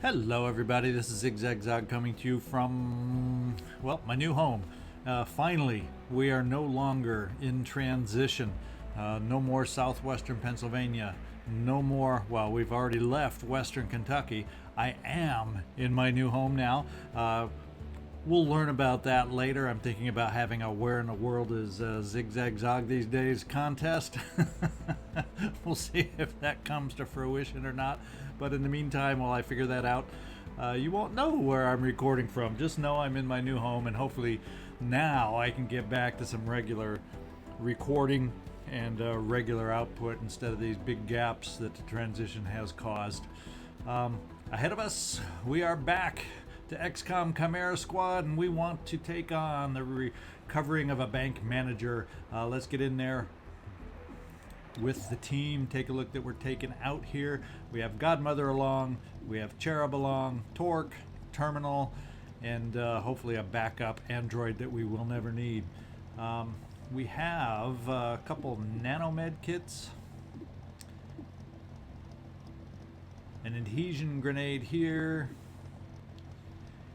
Hello everybody, this is ZigZagZog coming to you from, well, my new home. Finally, we are no longer in transition. No more southwestern Pennsylvania. No more, well, we've already left western Kentucky. I am in my new home now. We'll learn about that later. I'm thinking about having a Where in the World is ZigZagZog these days contest. We'll see if that comes to fruition or not. But in the meantime, while I figure that out, you won't know where I'm recording from. Just know I'm in my new home, and hopefully now I can get back to some regular recording and regular output instead of these big gaps that the transition has caused. Ahead of us, we are back to XCom Chimera Squad, and we want to take on the recovering of a bank manager. Let's get in there with the team. Take a look that we're taking out here. We have Godmother along, we have Cherub along, Torque, Terminal, and hopefully a backup android that we will never need. We have a couple nanomed kits, an adhesion grenade here.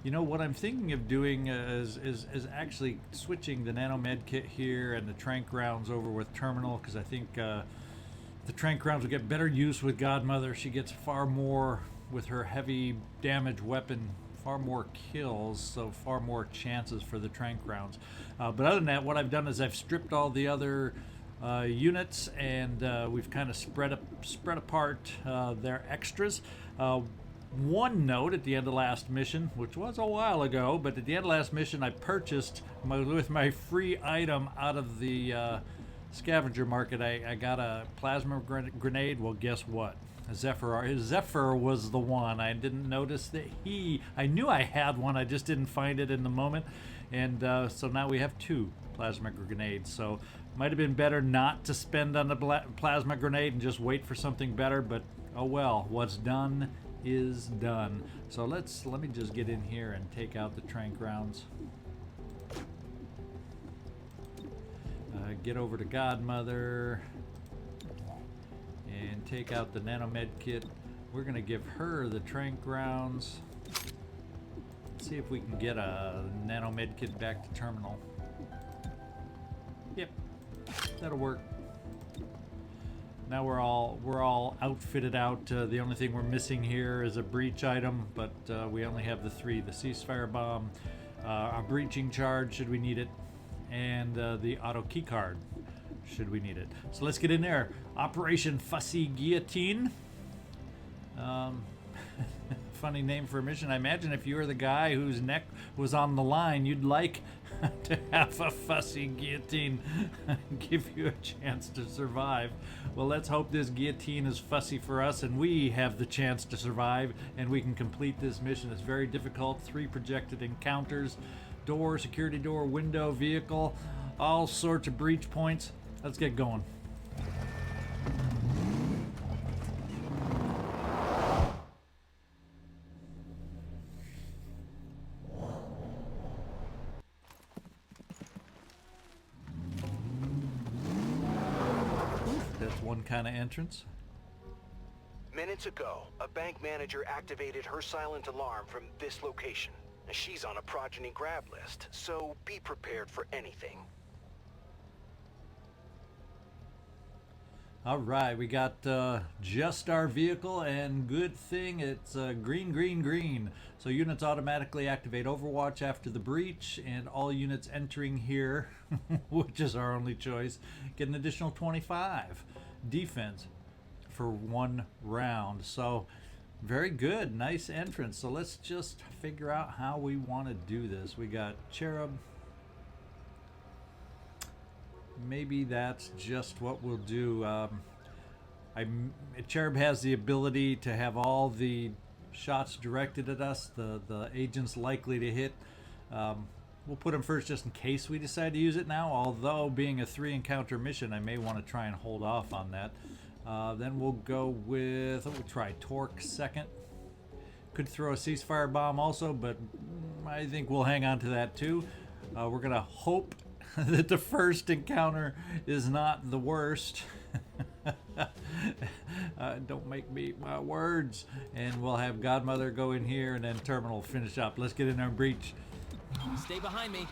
You know what I'm thinking of doing is actually switching the nanomed kit here and the trank rounds over with Terminal, because I think the trank rounds will get better use with Godmother. She gets far more with her heavy damage weapon, far more kills, so far more chances for the trank rounds. But other than that, what I've done is I've stripped all the other units, and we've kind of spread apart their extras. One note at the end of last mission, which was a while ago, but at the end of last mission I purchased with my free item out of the scavenger market. I got a plasma grenade. Well, guess what? Zephyr was the one. I didn't notice that I knew I had one, I just didn't find it in the moment. And so now we have two plasma grenades. So might have been better not to spend on the plasma grenade and just wait for something better, but oh well, what's done is done. So let me just get in here and take out the trank rounds. Get over to Godmother and take out the nanomed kit. We're gonna give her the trank rounds. Let's see if we can get a nanomed kit back to Terminal. Yep, that'll work. Now we're all outfitted out. The only thing we're missing here is a breach item, but we only have the three: the ceasefire bomb, a breaching charge should we need it, and the auto key card should we need it. So let's get in there. Operation Fussy Guillotine. Funny name for a mission. I imagine if you were the guy whose neck was on the line, you'd like to have a fussy guillotine give you a chance to survive. Well, let's hope this guillotine is fussy for us and we have the chance to survive and we can complete this mission. It's very difficult. 3 projected encounters, door, security door, window, vehicle, all sorts of breach points. Let's get going. One kind of entrance. Minutes ago, a bank manager activated her silent alarm from this location. She's on a progeny grab list, so be prepared for anything. All right, we got just our vehicle, and good thing it's green, green, green. So units automatically activate Overwatch after the breach, and all units entering here, which is our only choice, get an additional 25 defense for 1 round. So very good, nice entrance. So let's just figure out how we want to do this. We got Cherub. Maybe that's just what we'll do. Cherub has the ability to have all the shots directed at us, the agents likely to hit. We'll put him first just in case we decide to use it now, although being a 3 encounter mission, I may want to try and hold off on that. Then we'll try Torque second. Could throw a ceasefire bomb also, but I think we'll hang on to that too. We're gonna hope that the first encounter is not the worst. Don't make me eat my words. And we'll have Godmother go in here and then Terminal finish up. Let's get in there and breach. Stay behind me.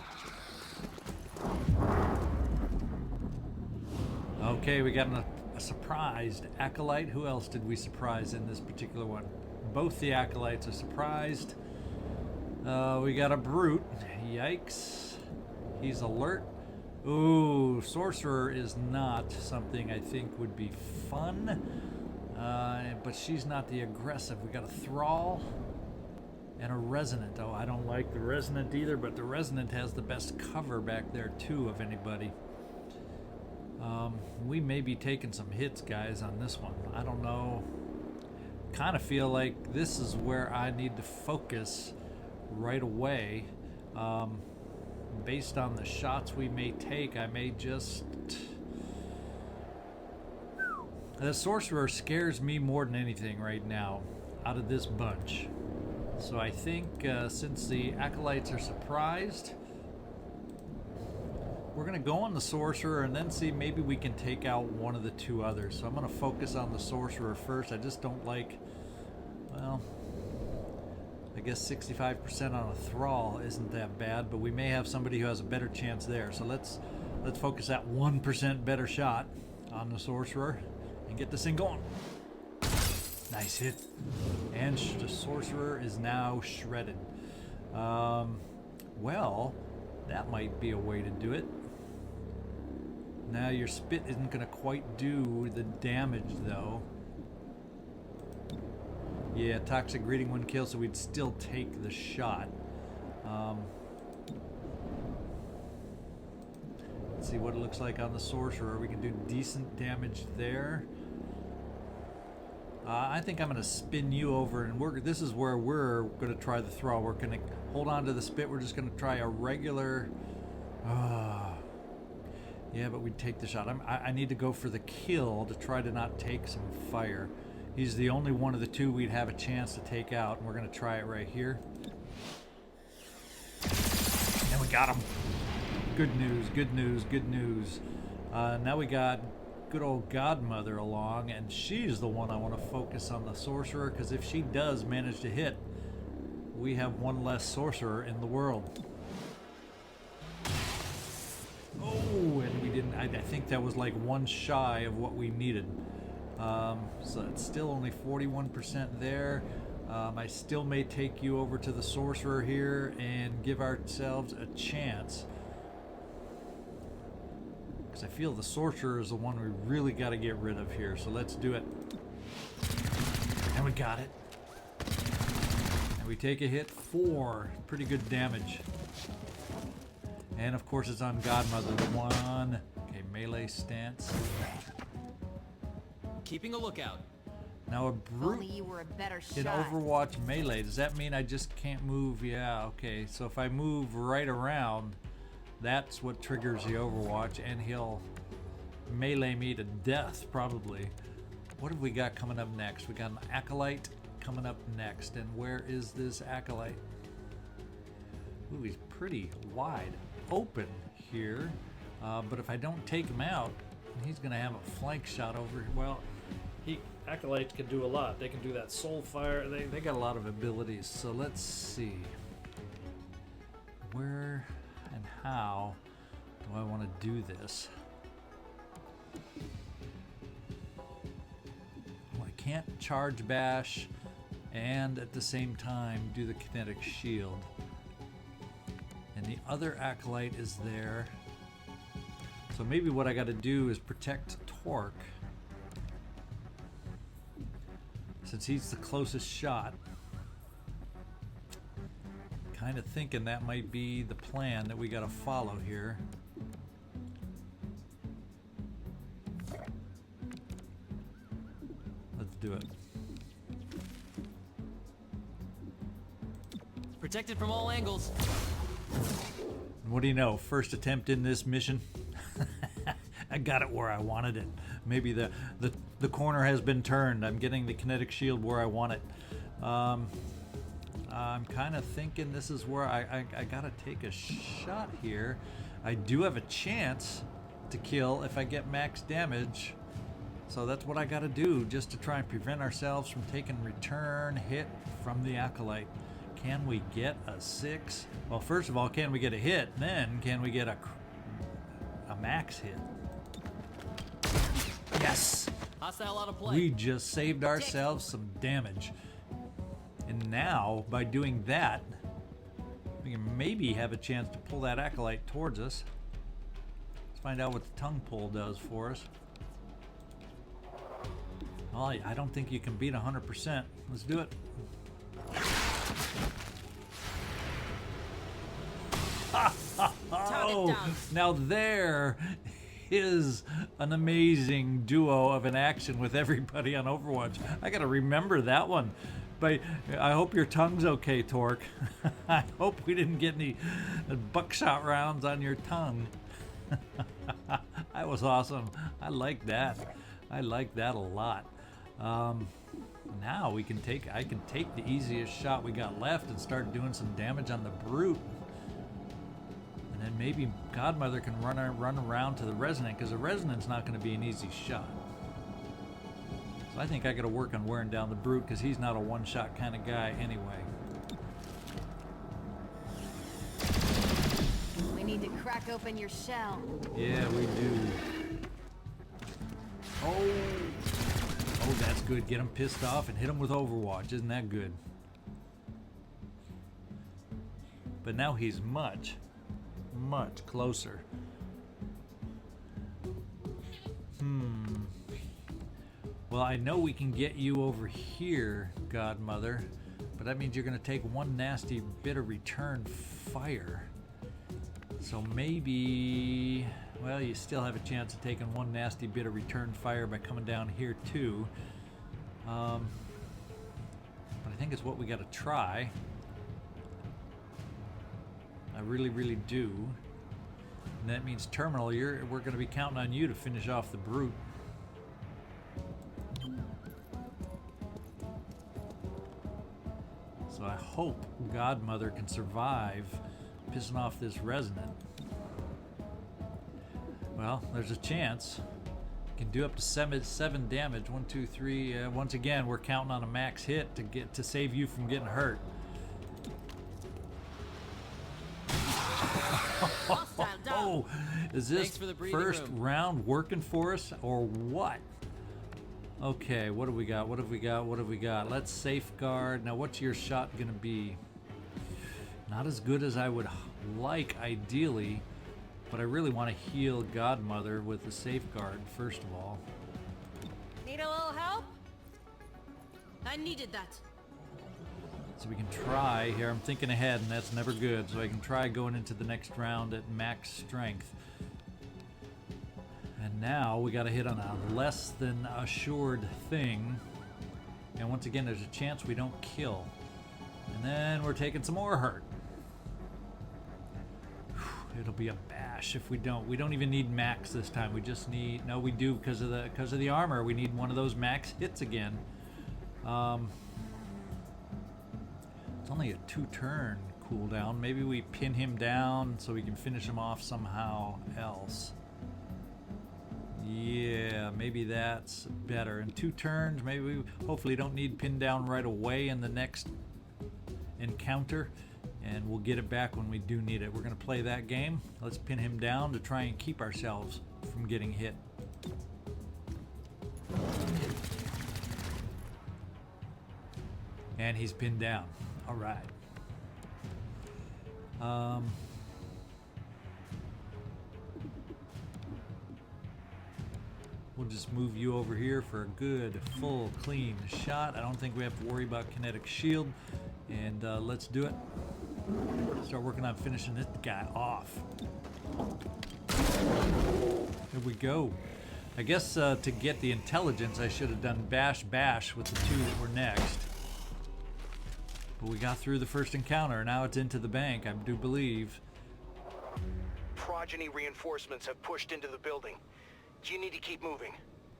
Okay, we got a surprised Acolyte. Who else did we surprise in this particular one? Both the Acolytes are surprised. We got a Brute. Yikes. He's alert. Ooh, Sorcerer is not something I think would be fun. But she's not the aggressive. We got a Thrall and a Resonant. Oh, I don't like the Resonant either, but the Resonant has the best cover back there too of anybody. We may be taking some hits, guys, on this one. I don't know. Kind of feel like this is where I need to focus right away. Based on the shots we may take, I may just... The Sorcerer scares me more than anything right now out of this bunch. So I think since the Acolytes are surprised, we're going to go on the Sorcerer and then see maybe we can take out one of the two others. So I'm going to focus on the Sorcerer first. I just don't like, well, I guess 65% on a Thrall isn't that bad, but we may have somebody who has a better chance there. So let's focus that 1% better shot on the Sorcerer and get this thing going. Nice hit. And the Sorcerer is now shredded. Well, that might be a way to do it. Now your spit isn't going to quite do the damage though. Yeah, Toxic Greeting wouldn't kill, so we'd still take the shot. Let's see what it looks like on the Sorcerer. We can do decent damage there. I think I'm going to spin you over, and this is where we're going to try the Thrall. We're going to hold on to the spit. We're just going to try a regular... yeah, but we'd take the shot. I need to go for the kill to try to not take some fire. He's the only one of the two we'd have a chance to take out, and we're going to try it right here. And we got him. Good news, good news, good news. Now we got good old Godmother along, and she's the one I want to focus on the Sorcerer, because if she does manage to hit, we have one less Sorcerer in the world. Oh, and we didn't. I think that was like one shy of what we needed. So it's still only 41% there. I still may take you over to the Sorcerer here and give ourselves a chance. Because I feel the Sorcerer is the one we really got to get rid of here. So let's do it. And we got it. And we take a hit 4. Pretty good damage. And of course it's on Godmother, the one. Okay, melee stance. Keeping a lookout. Now a Brute Only you were a better in shot. Overwatch melee. Does that mean I just can't move? Yeah, okay. So if I move right around, that's what triggers the Overwatch, and he'll melee me to death, probably. What have we got coming up next? We got an Acolyte coming up next. And where is this Acolyte? Ooh, he's pretty wide open here. But if I don't take him out, he's going to have a flank shot over. Well, Acolytes can do a lot. They can do that soul fire. They got a lot of abilities. So let's see. Where and how do I want to do this? Well, I can't charge bash and at the same time do the kinetic shield. And the other Acolyte is there. So maybe what I got to do is protect Torque, since he's the closest shot. Kind of thinking that might be the plan that we got to follow here. Let's do it. Protected from all angles. What do you know? First attempt in this mission. I got it where I wanted it. Maybe the corner has been turned. I'm getting the kinetic shield where I want it. I'm kind of thinking this is where I gotta take a shot here. I do have a chance to kill if I get max damage. So that's what I got to do just to try and prevent ourselves from taking return hit from the Acolyte. Can we get a 6? Well, first of all, can we get a hit? Then can we get a max hit? Yes! Hostile out of play. We just saved ourselves some damage. And now, by doing that, we can maybe have a chance to pull that Acolyte towards us. Let's find out what the tongue pull does for us. Well, I don't think you can beat 100%. Let's do it. Oh, now there is an amazing duo of an action with everybody on Overwatch. I gotta remember that one. But I hope your tongue's okay, Torque. I hope we didn't get any buckshot rounds on your tongue. That was awesome. I like that. I like that a lot. Now we can I can take the easiest shot we got left and start doing some damage on the brute. And then maybe Godmother can run around to the Resonant, because the Resonant's not going to be an easy shot. So I think I got to work on wearing down the brute, because he's not a one-shot kind of guy anyway. We need to crack open your shell. Yeah, we do. Oh, that's good. Get him pissed off and hit him with Overwatch. Isn't that good? But now he's much closer. Well, I know we can get you over here, Godmother, but that means you're going to take one nasty bit of return fire. So maybe, well, you still have a chance of taking one nasty bit of return fire by coming down here too. But I think it's what we got to try. I really do. And that means Terminal, we're going to be counting on you to finish off the brute. So I hope Godmother can survive pissing off this Resonant. Well, there's a chance. Can do up to 7 damage. 1, 2, 3. Once again, we're counting on a max hit to save you from getting hurt. Oh, is this first round working for us or what? Okay, what do we got? What have we got? What have we got? Let's safeguard. Now, what's your shot gonna be? Not as good as I would like, ideally, but I really want to heal Godmother with the safeguard, first of all. Need a little help? I needed that. So we can try here. I'm thinking ahead, and that's never good. So I can try going into the next round at max strength. And now we got to hit on a less than assured thing. And once again, there's a chance we don't kill. And then we're taking some more hurt. It'll be a bash if we don't. We don't even need max this time. We just need, no, we do because of the armor. We need one of those max hits again. It's only a 2-turn cooldown. Maybe we pin him down so we can finish him off somehow else. Yeah, maybe that's better. In 2 turns, maybe we hopefully don't need pin down right away in the next encounter, and we'll get it back when we do need it. We're going to play that game. Let's pin him down to try and keep ourselves from getting hit. And he's pinned down. All right. We'll just move you over here for a good, full, clean shot. I don't think we have to worry about kinetic shield. And let's do it. Start working on finishing this guy off. Here we go. I guess to get the intelligence, I should have done bash with the 2 that were next. But we got through the first encounter. Now it's into the bank, I do believe. Progeny reinforcements have pushed into the building. You need to keep moving.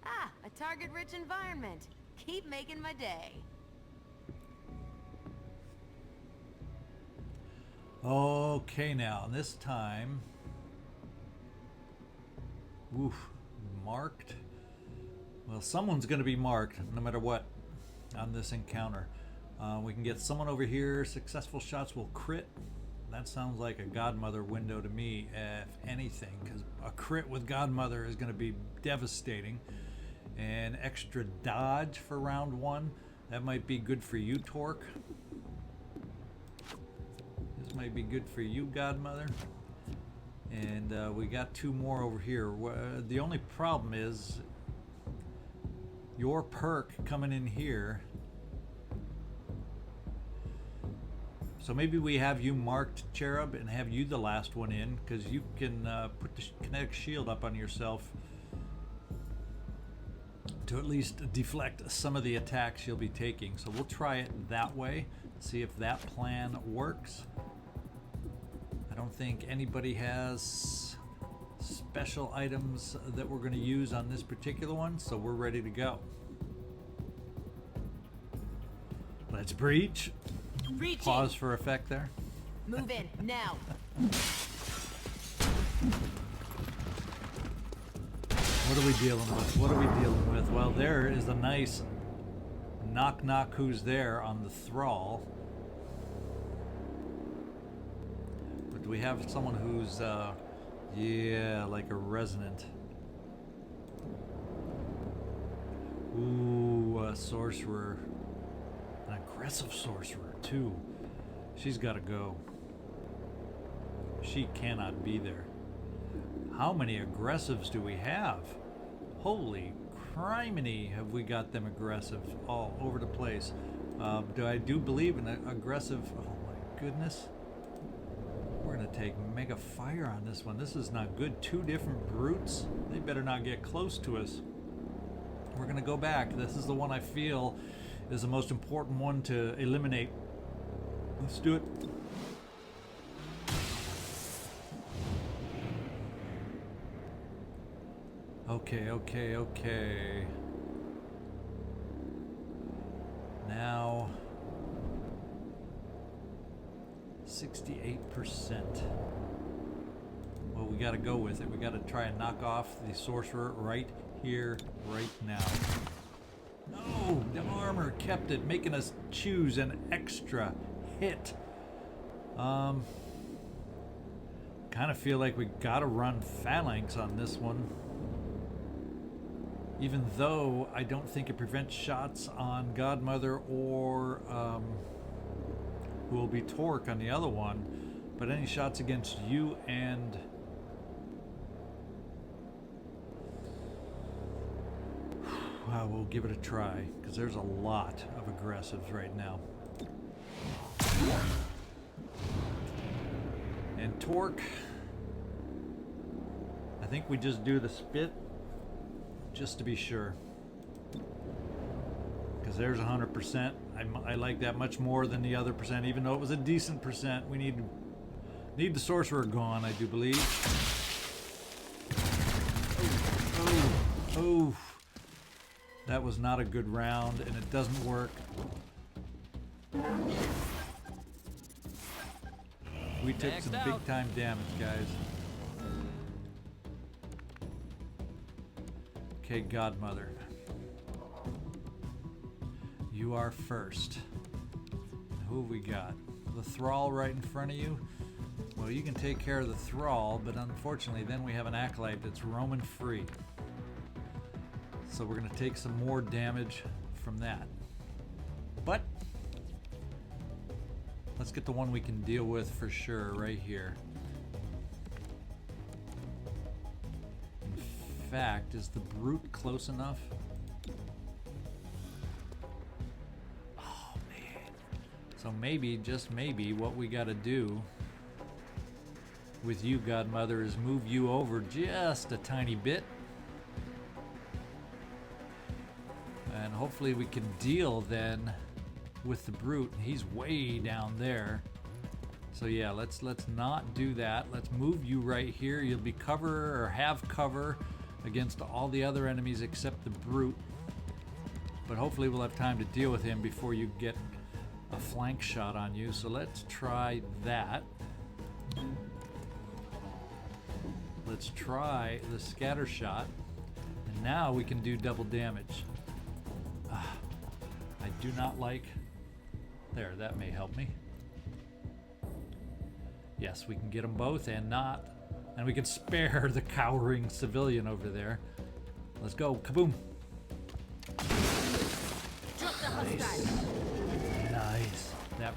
Ah, a target-rich environment. Keep making my day. Okay, now this time, marked. Well, someone's going to be marked no matter what on this encounter. We can get someone over here. Successful shots will crit. That sounds like a Godmother window to me, if anything, because a crit with Godmother is going to be devastating. And extra dodge for round 1. That might be good for you, Torque. This might be good for you, Godmother. And we got 2 more over here. The only problem is your perk coming in here. So maybe we have you marked, Cherub, and have you the last one in, because you can put the kinetic shield up on yourself to at least deflect some of the attacks you'll be taking. So we'll try it that way, see if that plan works. I don't think anybody has special items that we're going to use on this particular one, so we're ready to go. Let's breach. Reaching. Pause for effect there. Move in now. What are we dealing with? What are we dealing with? Well, there is a nice knock knock who's there on the thrall. But do we have someone who's yeah, like a resonant? Ooh, a sorcerer. An aggressive sorcerer too. She's got to go. She cannot be there. How many aggressives do we have? Holy criminy, have we got them aggressive all over the place. I do believe in aggressive. Oh my goodness. We're going to take mega fire on this one. This is not good. 2 different brutes. They better not get close to us. We're going to go back. This is the one I feel is the most important one to eliminate. Let's do it. Okay. Now 68%. Well, we got to go with it. We got to try and knock off the sorcerer right here, right now. No, the armor kept it, making us choose an extra hit. Kind of feel like we got to run phalanx on this one. Even though I don't think it prevents shots on Godmother or who will be Torque on the other one, but any shots against you and we'll give it a try, because there's a lot of aggressives right now. And Torque, I think we just do the spit just to be sure, because there's 100%. I like that much more than the other percent, even though it was a decent percent. We need the sorcerer gone, I do believe. Oh, that was not a good round, and it doesn't work. We took some big time damage, guys. Okay, Godmother. You are first. Who have we got? The thrall right in front of you? Well, you can take care of the thrall, but unfortunately then we have an acolyte that's roaming free. So we're going to take some more damage from that. But let's get the one we can deal with for sure right here. In fact, is the brute close enough? Oh man. So maybe, just maybe, what we got to do with you, Godmother, is move you over just a tiny bit. And hopefully we can deal then with the brute. He's way down there. So yeah, let's not do that. Let's move you right here. You'll be cover or have cover against all the other enemies except the brute. But hopefully we'll have time to deal with him before you get a flank shot on you. So let's try that. Let's try the scatter shot. Now we can do double damage. I do not like... There, that may help me. Yes, we can get them both and not. And we can spare the cowering civilian over there. Let's go. Kaboom. Nice. Nice. That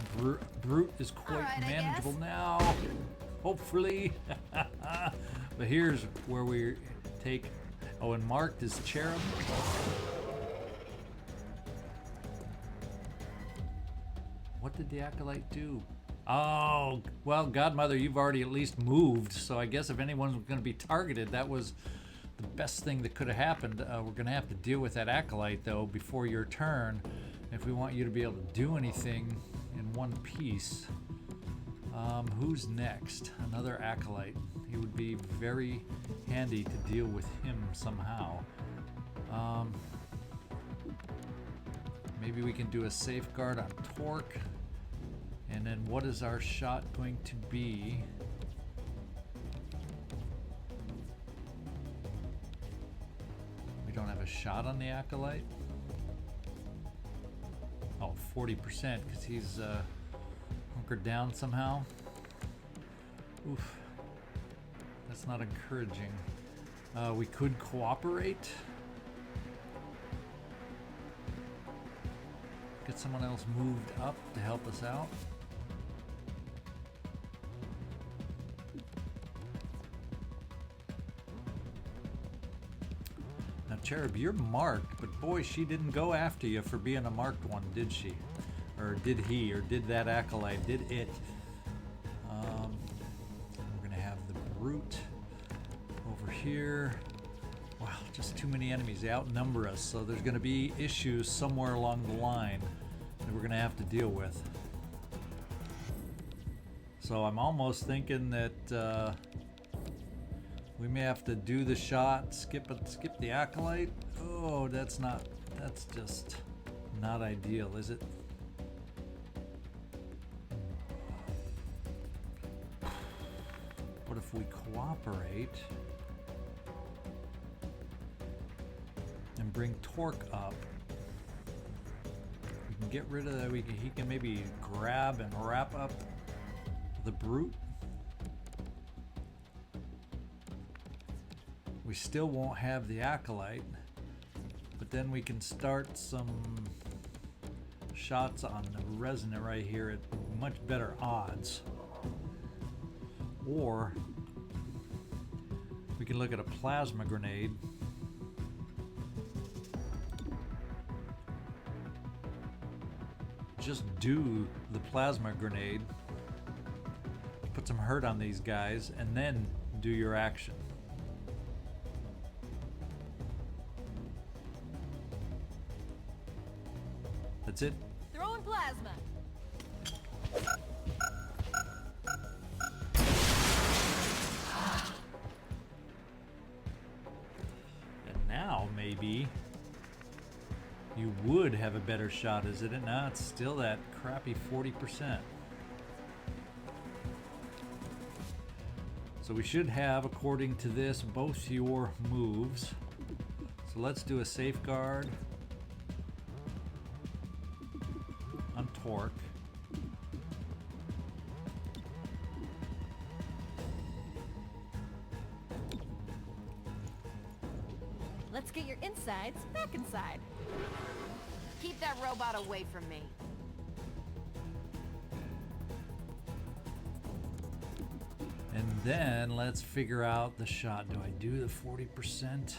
brute is quite manageable now. Hopefully. But here's where we take... Oh, and marked is cherub. What did the acolyte do? Oh, well, Godmother, you've already at least moved. So I guess if anyone's going to be targeted, that was the best thing that could have happened. We're going to have to deal with that acolyte, though, before your turn. If we want you to be able to do anything in one piece. Who's next? Another acolyte. It would be very handy to deal with him somehow. Maybe we can do a safeguard on Torque. And then what is our shot going to be? We don't have a shot on the acolyte. Oh, 40% because he's hunkered down somehow. Oof. That's not encouraging. We could cooperate. Get someone else moved up to help us out. Now, Cherub, you're marked, but boy, she didn't go after you for being a marked one, did she? Or did he? Or did that acolyte? Did it? We're gonna have the brute over here. Wow, just too many enemies. They outnumber us, so there's gonna be issues somewhere along the line that we're gonna have to deal with. So I'm almost thinking that we may have to do the shot, skip the acolyte. Oh, that's just not ideal, is it? What if we cooperate and bring Torque up? We can get rid of that. He can maybe grab and wrap up the brute. We still won't have the acolyte, but then we can start some shots on the resonant right here at much better odds. Or we can look at a plasma grenade. Just do the plasma grenade, put some hurt on these guys, and then do your action. That's it. Throwing plasma. And now maybe you would have a better shot, is it? No, it's still that crappy 40%. So we should have, according to this, both your moves. So let's do a safeguard on Torque. Let's get your insides back inside. Keep that robot away from me. And then let's figure out the shot. Do I do the 40%?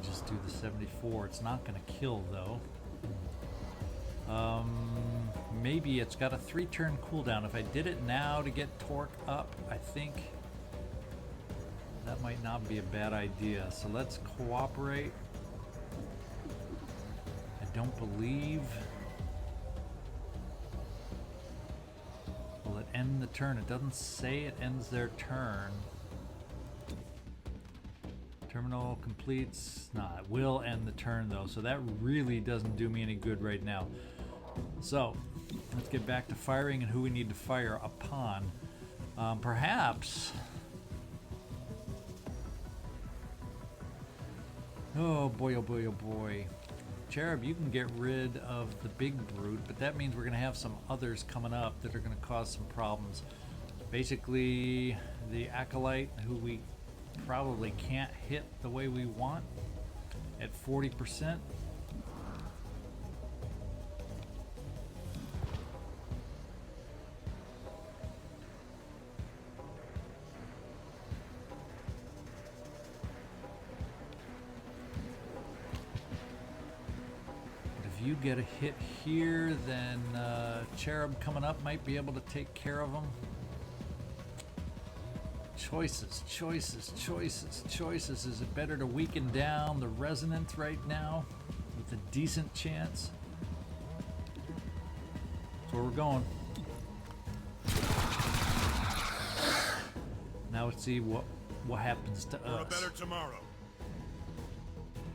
Just do the 74. It's not going to kill though. Maybe it's got a 3-turn cooldown. If I did it now to get Torque up, I think that might not be a bad idea. So let's cooperate. I don't believe. Will it end the turn? It doesn't say it ends their turn. Terminal completes. Nah, it will end the turn though, so that really doesn't do me any good right now. So Let's get back to firing and who we need to fire upon. Perhaps... Oh boy, oh boy, oh boy. Cherub, you can get rid of the big brute, but that means we're going to have some others coming up that are going to cause some problems. Basically, the Acolyte, who we probably can't hit the way we want at 40%. You get a hit here, then Cherub coming up might be able to take care of them. Choices, choices, choices, choices. Is it better to weaken down the Resonant right now with a decent chance? That's where we're going. Now let's see what happens to us. For a better tomorrow.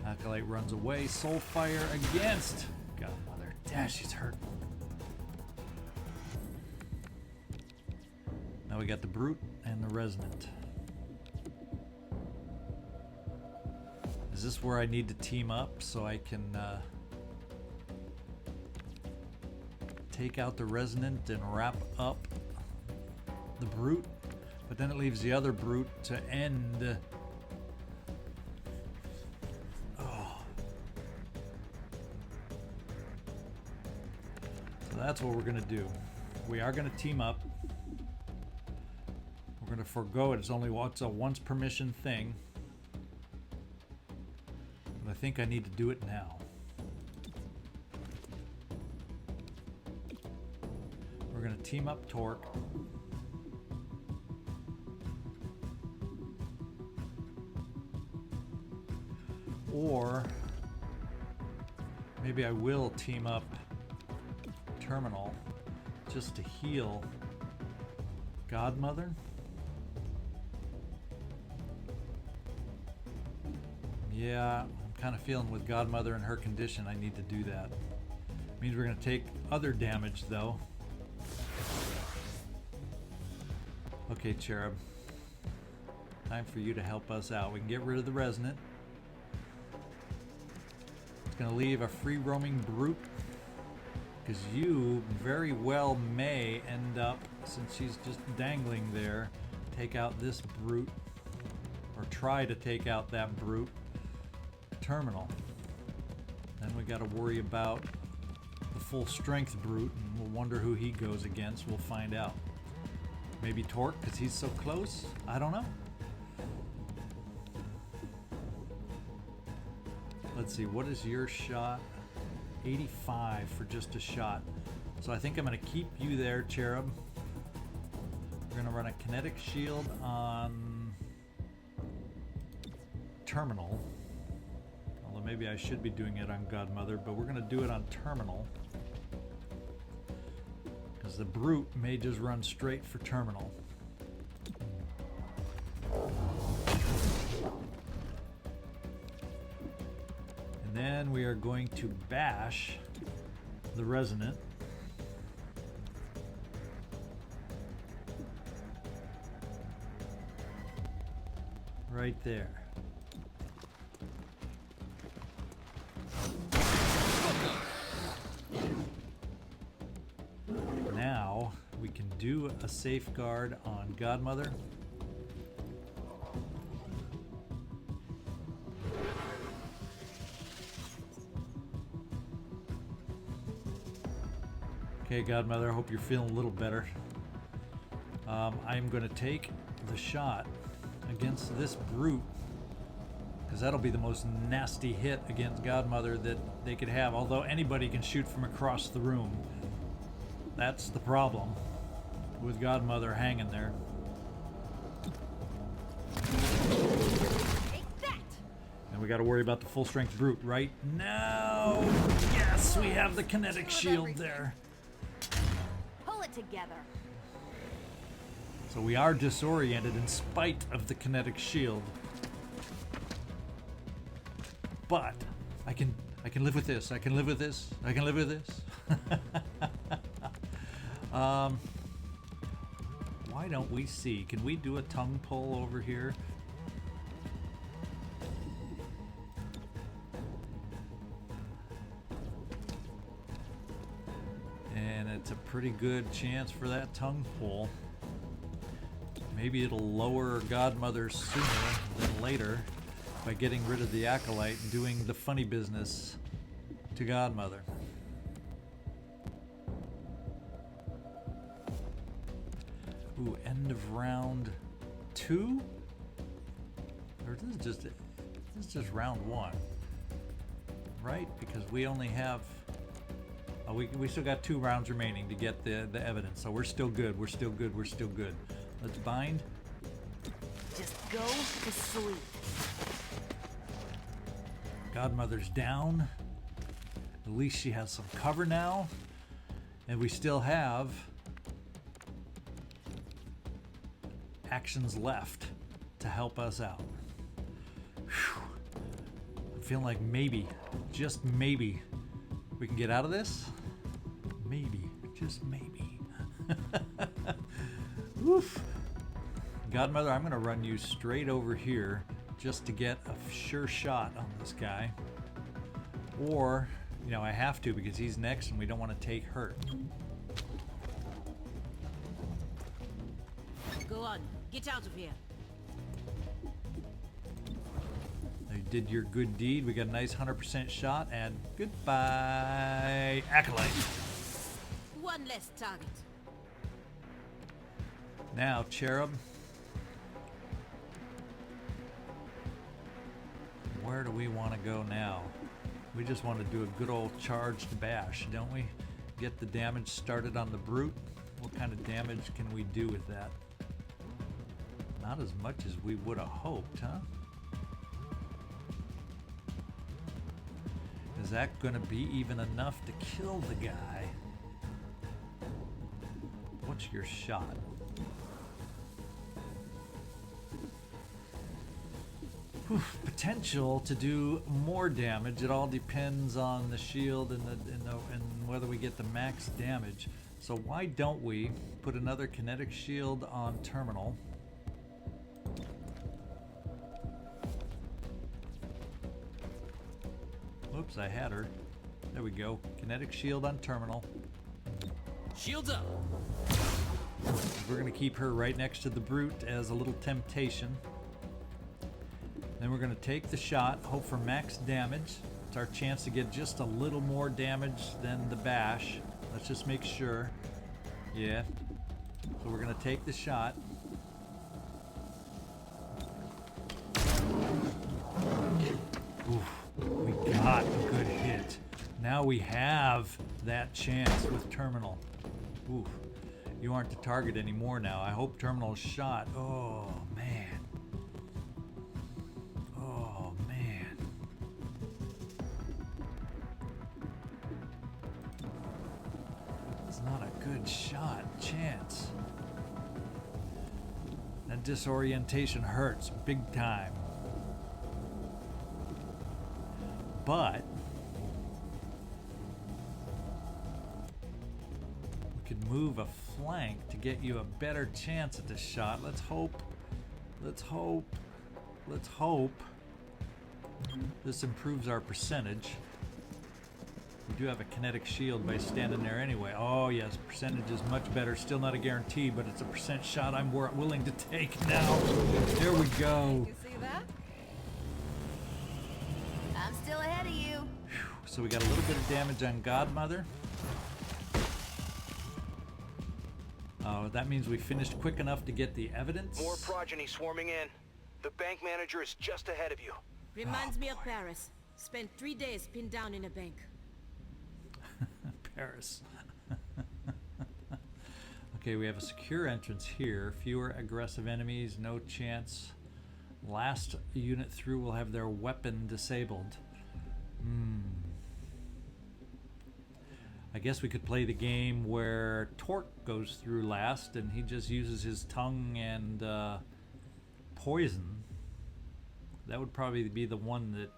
Acolyte runs away. Soulfire against Godmother. Dash, she's hurt. Now we got the Brute and the Resonant. Is this where I need to team up so I can take out the Resonant and wrap up the Brute? But then it leaves the other Brute to end. That's what we're going to do. We are going to team up. We're going to forego it. It's only a once permission thing. But I think I need to do it now. We're going to team up Torque. Or maybe I will team up Terminal just to heal Godmother. Yeah, I'm kind of feeling with Godmother in her condition I need to do that. Means we're going to take other damage though. Okay, Cherub. Time for you to help us out. We can get rid of the Resonant. It's going to leave a free roaming Brute. Because you very well may end up, since she's just dangling there, take out this Brute, or try to take out that Brute. Terminal. Then we got to worry about the full strength Brute, and we'll wonder who he goes against. We'll find out. Maybe Torque, because he's so close? I don't know. Let's see, what is your shot? 85 for just a shot. So I think I'm going to keep you there, Cherub. We're going to run a kinetic shield on Terminal. Although maybe I should be doing it on Godmother, but we're going to do it on Terminal. Because the Brute may just run straight for Terminal. Then we are going to bash the Resonant. Right there. Now we can do a safeguard on Godmother. Okay, Godmother, I hope you're feeling a little better. I'm going to take the shot against this Brute, because that'll be the most nasty hit against Godmother that they could have, although anybody can shoot from across the room. That's the problem with Godmother hanging there. Take that! And we got to worry about the full strength Brute right now. Yes, we have the kinetic shield there. Pull it together. So we are disoriented in spite of the kinetic shield. But I can live with this. I can live with this. I can live with this. Why don't we see? Can we do a tongue pull over here? And it's a pretty good chance for that tongue pull. Maybe it'll lower Godmother sooner than later by getting rid of the Acolyte and doing the funny business to Godmother. Ooh, end of round 2? Or this is just round 1. Right? Because we only have we still got 2 rounds remaining to get the evidence. So we're still good. We're still good. We're still good. Let's bind. Just go to sleep. Godmother's down. At least she has some cover now. And we still have actions left to help us out. Whew. I'm feeling like maybe, just maybe, we can get out of this. Maybe, just maybe. Woof. Godmother, I'm going to run you straight over here just to get a sure shot on this guy. Or, you know, I have to because he's next and we don't want to take hurt. Go on, get out of here. You did your good deed. We got a nice 100% shot and goodbye, Acolyte. One less target. Now, Cherub. Where do we want to go now? We just want to do a good old charged bash, don't we? Get the damage started on the brute. What kind of damage can we do with that? Not as much as we would have hoped, huh? Is that going to be even enough to kill the guy? What's your shot? Potential to do more damage. It all depends on the shield and whether we get the max damage. So why don't we put another kinetic shield on terminal? Oops, I had her. There we go. Kinetic shield on terminal. Shields up. We're gonna keep her right next to the brute as a little temptation. Then we're going to take the shot, hope for max damage. It's our chance to get just a little more damage than the bash. Let's just make sure. Yeah. So we're going to take the shot. Oof, we got a good hit. Now we have that chance with terminal. Oof. You aren't the target anymore now. I hope terminal is shot. Oh, man. Shot chance. That disorientation hurts big time. But we could move a flank to get you a better chance at the shot. Let's hope. Let's hope. Let's hope. This improves our percentage. We do have a kinetic shield by standing there anyway. Oh yes, percentage is much better. Still not a guarantee, but it's a percent shot I'm willing to take now. There we go. You see that? I'm still ahead of you. Whew. So we got a little bit of damage on Godmother. Oh, that means we finished quick enough to get the evidence. More progeny swarming in. The bank manager is just ahead of you. Reminds me of Paris. Spent 3 days pinned down in a bank. Paris. Okay, we have a secure entrance here. Fewer aggressive enemies, no chance. Last unit through will have their weapon disabled. I guess we could play the game where Torque goes through last and he just uses his tongue and poison. That would probably be the one that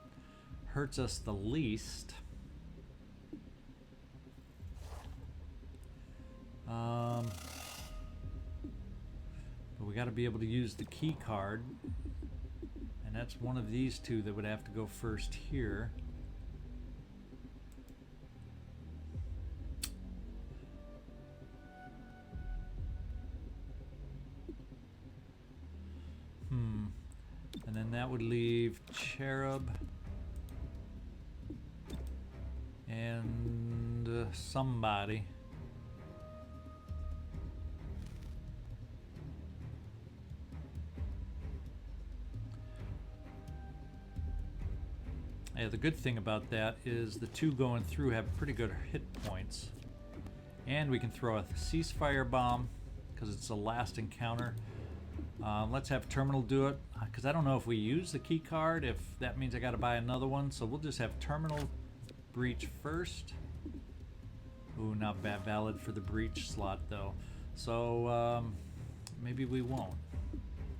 hurts us the least. got to be able to use the key card. And that's one of these two that would have to go first here. And then that would leave Cherub and somebody. Yeah, the good thing about that is the two going through have pretty good hit points. And we can throw a ceasefire bomb because it's a last encounter. Let's have Terminal do it, because I don't know if we use the key card, if that means I got to buy another one. So we'll just have Terminal breach first. Ooh, not bad, valid for the breach slot though. So maybe we won't.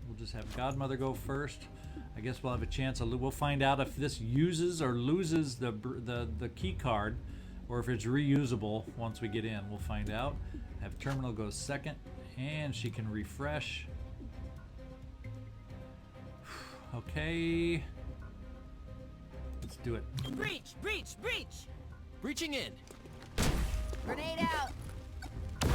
We'll just have Godmother go first. I guess we'll have a chance. We'll find out if this uses or loses the key card, or if it's reusable once we get in. We'll find out. Have Terminal go second, and she can refresh. Okay. Let's do it. Breach! Breach! Breach! Breaching in. Grenade out. Did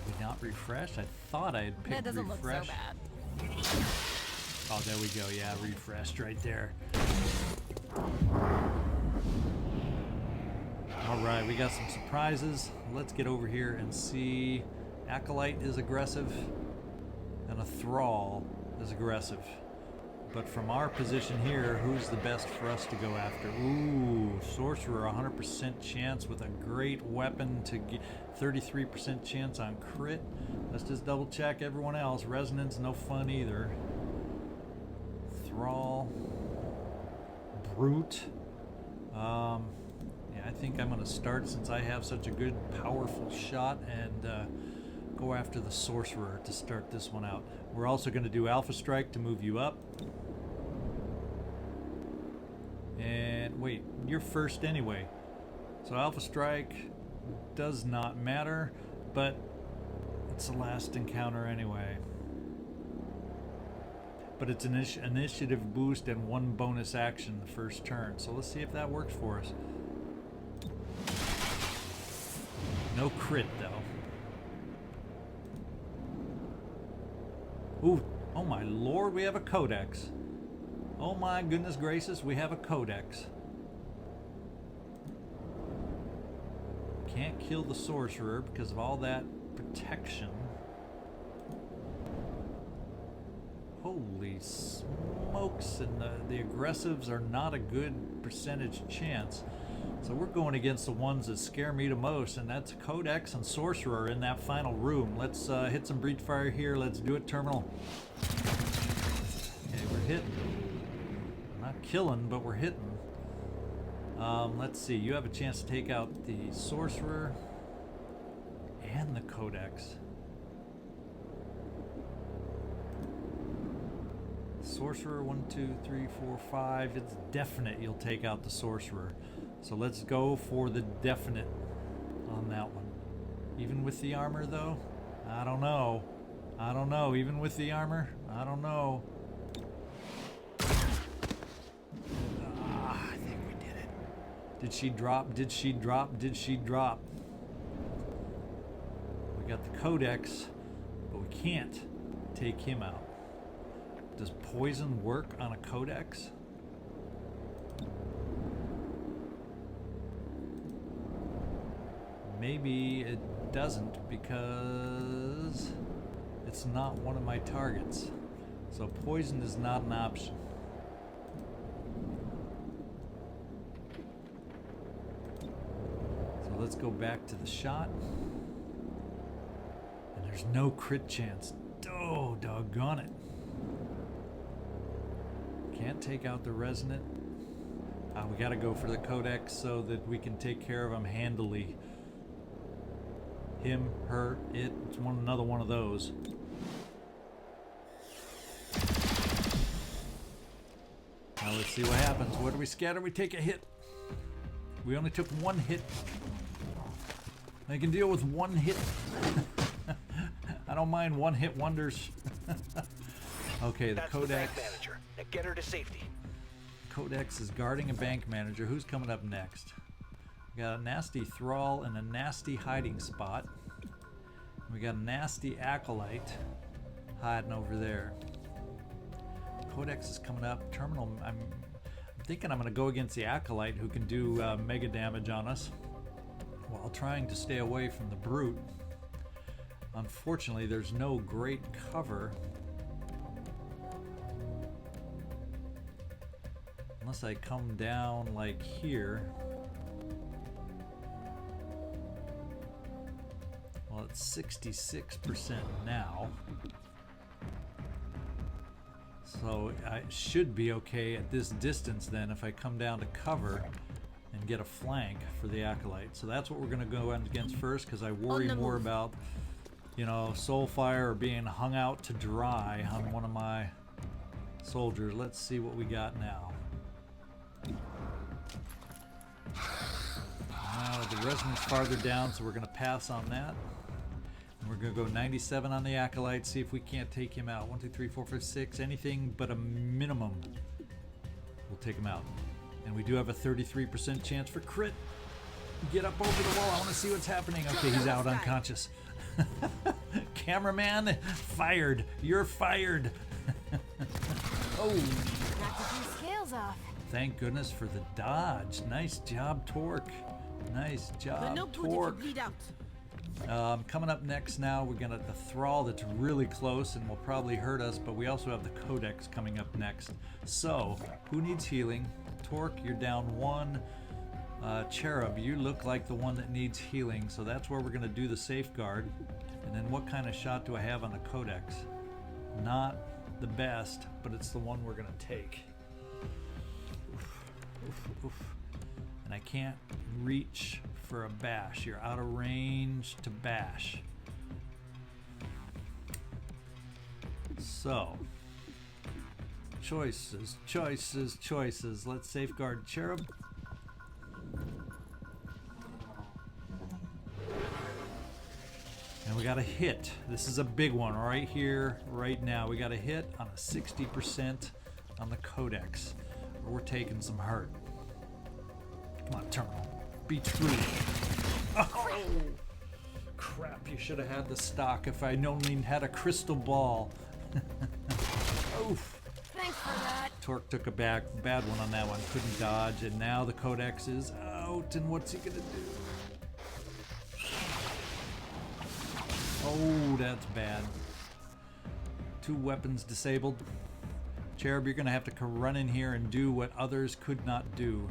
we not refresh? I thought I had picked That doesn't refresh. look so bad. Oh, there we go. Yeah, refreshed right there. Alright, we got some surprises. Let's get over here and see. Acolyte is aggressive, and a Thrall is aggressive. But from our position here, who's the best for us to go after? Ooh, Sorcerer, 100% chance with a great weapon to get 33% chance on crit. Let's just double check everyone else. Resonance, no fun either. Thrall. Brute. Yeah, I think I'm going to start, since I have such a good, powerful shot, and go after the Sorcerer to start this one out. We're also going to do Alpha Strike to move you up. And wait, you're first anyway. So Alpha Strike does not matter, but it's the last encounter anyway. But it's an initiative boost and one bonus action the first turn. So let's see if that works for us. No crit though. Ooh, oh my lord, we have a codex. Oh my goodness gracious, we have a codex. Can't kill the Sorcerer because of all that protection. Holy smokes, and the aggressives are not a good percentage chance. So we're going against the ones that scare me the most, and that's Codex and Sorcerer in that final room. Let's hit some breach fire here. Let's do it, Terminal. Okay, we're hitting. Not killing, but we're hitting. Let's see. You have a chance to take out the Sorcerer and the Codex. Sorcerer, 1, 2, 3, 4, 5. It's definite you'll take out the Sorcerer. So let's go for the definite on that one. Even with the armor though? I don't know. I don't know. Even with the armor? I don't know. I think we did it. Did she drop? Did she drop? Did she drop? We got the Codex, but we can't take him out. Does poison work on a Codex? Maybe it doesn't because it's not one of my targets. So poison is not an option. So let's go back to the shot. And there's no crit chance. Oh, doggone it. Can't take out the resonant. We gotta go for the Codex so that we can take care of him handily. Him, her, it. It's another one of those. Now let's see what happens. What do we scatter? We take a hit. We only took one hit. I can deal with one hit. don't mind one-hit wonders. Okay, the That's the Codex. bank manager. Now get her to safety. Codex is guarding a bank manager. Who's coming up next? We got a nasty thrall and a nasty hiding spot. We got a nasty acolyte hiding over there. Codex is coming up. Terminal. I'm thinking I'm going to go against the acolyte who can do mega damage on us while trying to stay away from the brute. Unfortunately, there's no great cover. Unless I come down like here. Well, it's 66% now. So I should be okay at this distance then if I come down to cover and get a flank for the acolyte. So that's what we're going to go against first, because I worry more about, you know, soulfire or being hung out to dry on one of my soldiers. Let's see what we got now. The resonance farther down, so we're going to pass on that. And we're going to go 97 on the acolyte, see if we can't take him out. 1, 2, 3, 4, 5, 6, anything but a minimum. We'll take him out. And we do have a 33% chance for crit. Get up over the wall. I want to see what's happening. Okay, he's out unconscious. Cameraman, fired. You're fired. Oh. Knocked a few scales off. Thank goodness for the dodge. Nice job, Torque. Nice job, But no good if you Torque. bleed out. Coming up next now, we're gonna the thrall that's really close and will probably hurt us, but we also have the Codex coming up next. So, who needs healing? Torque, you're down 1. Cherub, you look like the one that needs healing, so that's where we're gonna do the safeguard. And then what kind of shot do I have on the Codex? Not the best, but it's the one we're gonna take. Oof, oof. And I can't reach for a bash. You're out of range to bash. So, choices, choices, choices. Let's safeguard Cherub. And we got a hit. This is a big one right here, right now. We got a hit on a 60% on the Codex. We're taking some hurt. Come on, Terminal. Be true. Oh, crap. You should have had the stock if I only had a crystal ball. Oof. Thanks for that. Torque took a bad one on that one. Couldn't dodge, and now the Codex is out, and what's he gonna do? Oh, that's bad. 2 weapons disabled. Cherub, you're gonna have to run in here and do what others could not do.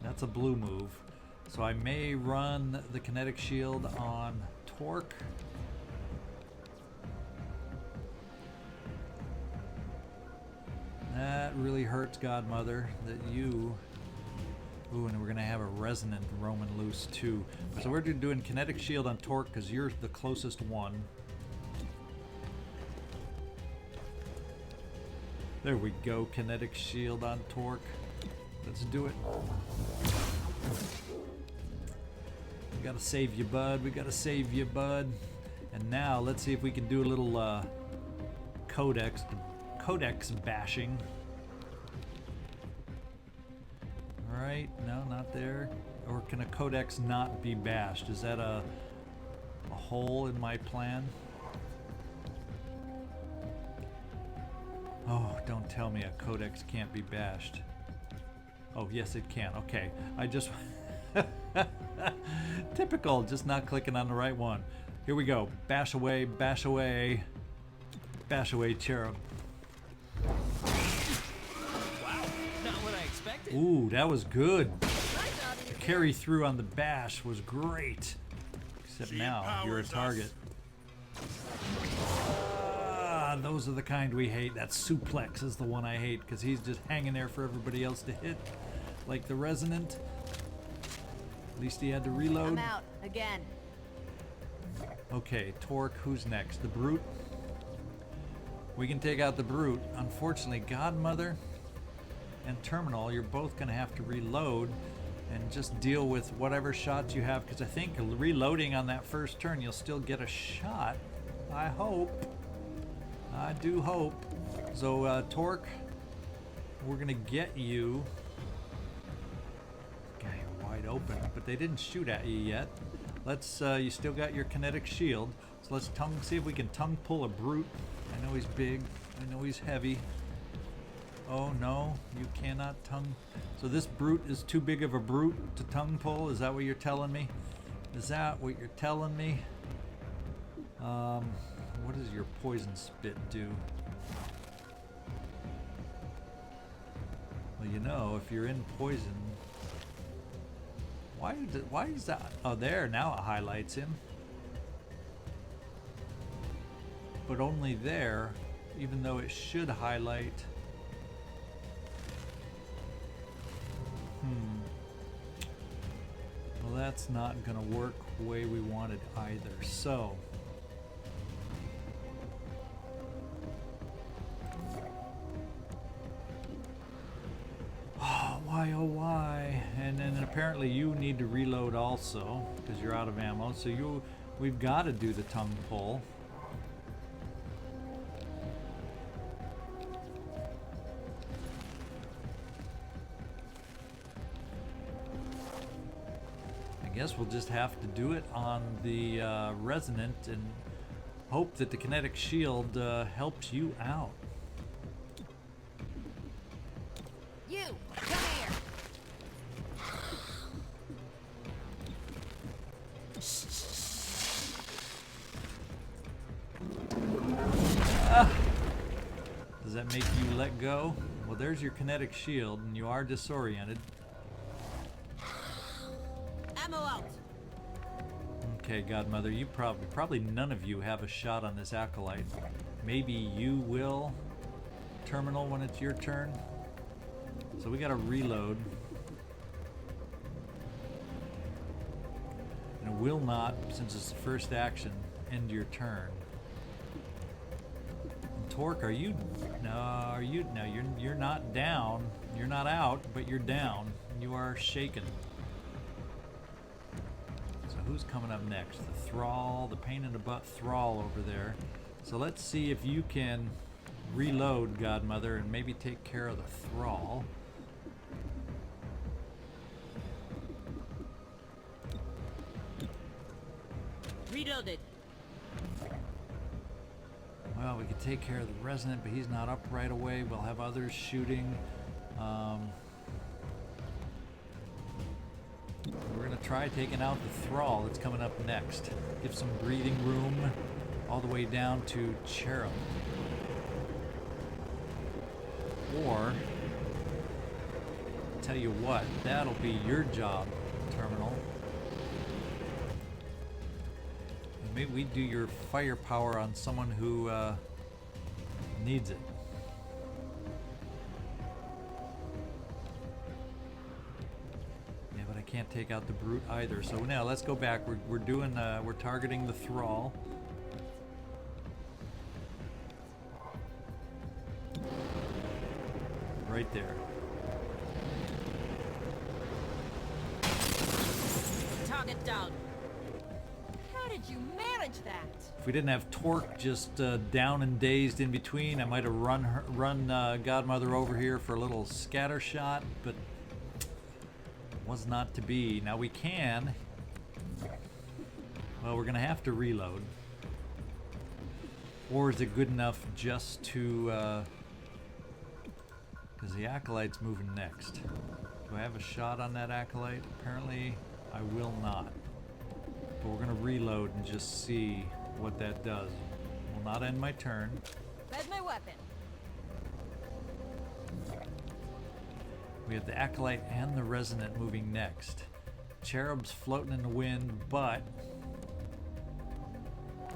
That's a blue move. So I may run the kinetic shield on Torque. That really hurts, Godmother, that you... Ooh, and we're going to have a resonant Roman loose too. So we're doing kinetic shield on Torque because you're the closest one. There we go, kinetic shield on Torque. Let's do it. We gotta save you, bud. We gotta save you, bud. And now let's see if we can do a little codex bashing. All right, no, not there. Or can a codex not be bashed? Is that a hole in my plan? Oh, don't tell me a codex can't be bashed. Oh, yes, it can. Okay, I just... Typical, just not clicking on the right one. Here we go. Bash away, bash away. Bash away, Cherub. Wow, not what I expected. Ooh, that was good. The carry through on the bash was great. Except now, you're a target. Those are the kind we hate. That suplex is the one I hate because he's just hanging there for everybody else to hit. Like the resonant. At least he had to reload. I'm out again. Okay, Torque, who's next? The Brute? We can take out the Brute. Unfortunately, Godmother and Terminal, you're both going to have to reload. and just deal with whatever shots you have, because I think reloading on that first turn you'll still get a shot. I hope. I do hope. So Torque, we're gonna get you. Okay, you're wide open, but they didn't shoot at you yet. Let's you still got your kinetic shield, so let's see if we can tongue pull a brute. I know he's big, I know he's heavy. Oh no, you cannot tongue. So this brute is too big of a brute to tongue pull? Is that what you're telling me? Is that what you're telling me? What does your poison spit do? Well, you know, if you're in poison, why is that? Oh, there, now it highlights him. But only there, even though it should highlight. Well, that's not gonna work the way we wanted either. So oh why? And then apparently you need to reload also because you're out of ammo. So we've got to do the tongue pull. I guess we'll just have to do it on the resonant and hope that the kinetic shield helps you out. You, come here. Does that make you let go? Well, there's your kinetic shield, and you are disoriented. Ammo out. Okay, Godmother, you probably none of you have a shot on this acolyte. Maybe you will, Terminal, when it's your turn. So we gotta reload. And it will not, since it's the first action, end your turn. And Torque, are you? No, you're not down. You're not out, but you're down. You are shaken. So who's coming up next? The Thrall, the pain in the butt Thrall over there. So let's see if you can reload, Godmother, and maybe take care of the Thrall. Reloaded. Well, we could take care of the Resonant, but he's not up right away. We'll have others shooting. We're going to try taking out the Thrall that's coming up next. Give some breathing room all the way down to Cherub. Or, tell you what, that'll be your job, Terminal. And maybe we do your firepower on someone who needs it. Yeah, but I can't take out the Brute either. So now let's go back. We're targeting the Thrall. Right there. Target down. How did you manage that? If we didn't have Torque just down and dazed in between, I might have run Godmother over here for a little scatter shot, but was not to be. Now we can. Well, we're gonna have to reload. Or is it good enough just to? Because the Acolyte's moving next. Do I have a shot on that Acolyte? Apparently, I will not. But we're gonna reload and just see what that does. Will not end my turn. Where's my weapon? We have the Acolyte and the Resonant moving next. Cherub's floating in the wind, but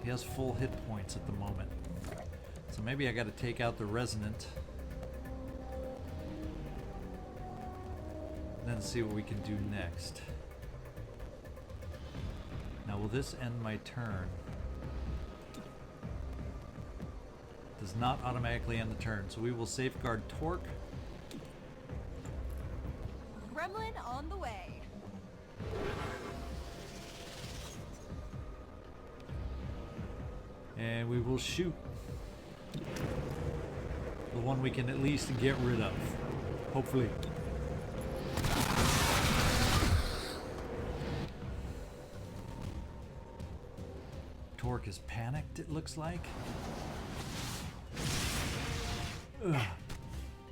he has full hit points at the moment. So maybe I gotta take out the Resonant. And then see what we can do next. Now will this end my turn? Does not automatically end the turn, so we will safeguard Torque. gremlin on the way. And we will shoot the one we can at least get rid of. Hopefully. Torque is panicked, it looks like. Ugh.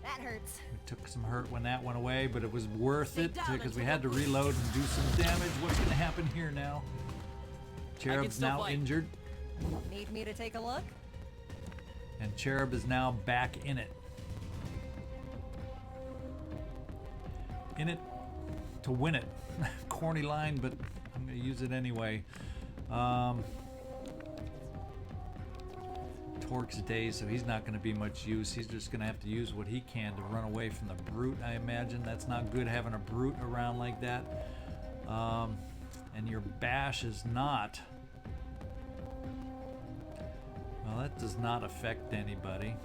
That hurts. We took some hurt when that went away, but it was worth it Stay down because we until had to the police- reload and do some damage. What's going to happen here now? Cherub's still now fight. injured, Need me to take a look? and Cherub is now back in it. In it to win it. Corny line, but I'm going to use it anyway. Torque's dazed, so he's not going to be much use. He's just going to have to use what he can to run away from the brute, I imagine. That's not good having a brute around like that. And your bash is not. Well, that does not affect anybody.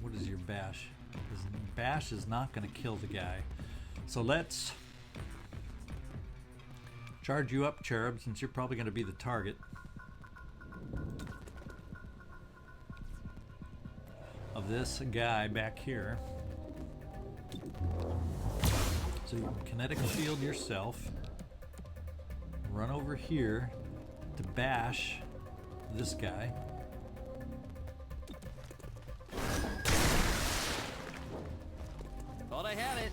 What is your bash? His bash is not going to kill the guy. So let's charge you up, Cherub, since you're probably going to be the target of this guy back here. So you can kinetic shield yourself. Run over here to bash this guy. Thought I had it.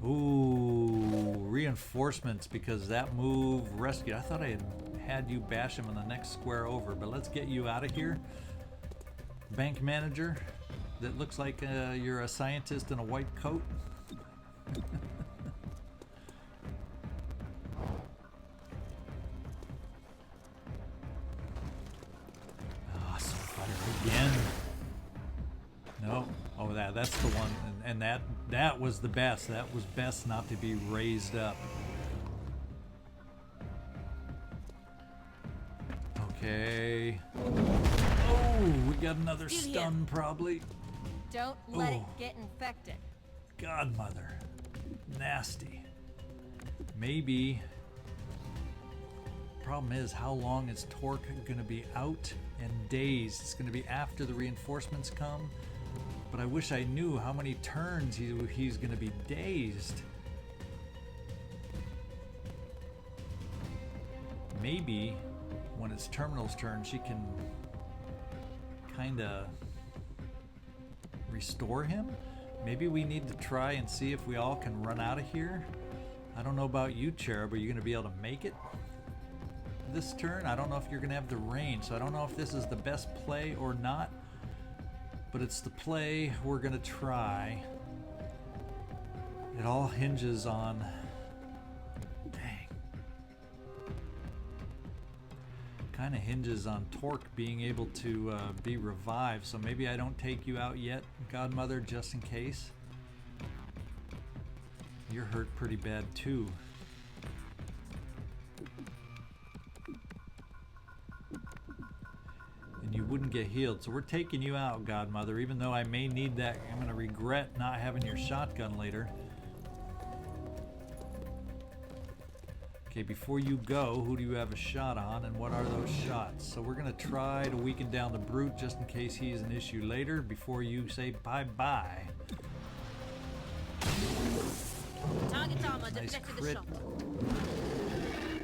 Ooh, reinforcements because that move rescued. I thought I had you bash him in the next square over, but let's get you out of here. Bank manager that looks like you're a scientist in a white coat. Awesome fire again. No. Oh, that's the one, and that was the best. That was best not to be raised up. Okay. Oh, we got another Still here. stun probably. Don't let it Oh. get infected. Godmother. Nasty. Maybe. Problem is, how long is Torque going to be out and dazed? It's going to be after the reinforcements come. But I wish I knew how many turns he's going to be dazed. Maybe when it's Terminal's turn, she can kind of restore him. Maybe we need to try and see if we all can run out of here. I don't know about you, Cherub. Are you going to be able to make it this turn? I don't know if you're going to have the range, so I don't know if this is the best play or not. But it's the play we're going to try. It all hinges on... Dang. Kind of hinges on Torque being able to be revived. So maybe I don't take you out yet, Godmother, just in case. You're hurt pretty bad too. And you wouldn't get healed. So we're taking you out, Godmother, even though I may need that. I'm going to regret not having your shotgun later. Okay, before you go, who do you have a shot on, and what are those shots? So we're going to try to weaken down the brute just in case he's an issue later before you say bye-bye. Target armor Nice deflected the crit. shot.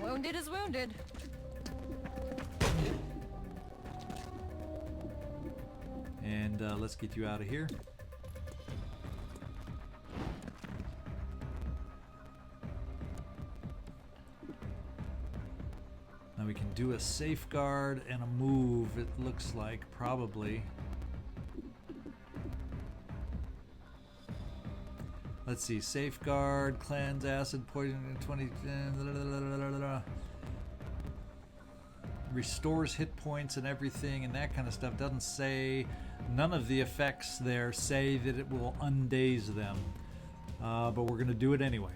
Wounded is wounded. And let's get you out of here. Now we can do a safeguard and a move, it looks like, probably. Let's see, safeguard, cleanse, acid, poison, 20... restores hit points and everything and that kind of stuff. Doesn't say, none of the effects there say that it will undaze them. But we're going to do it anyway.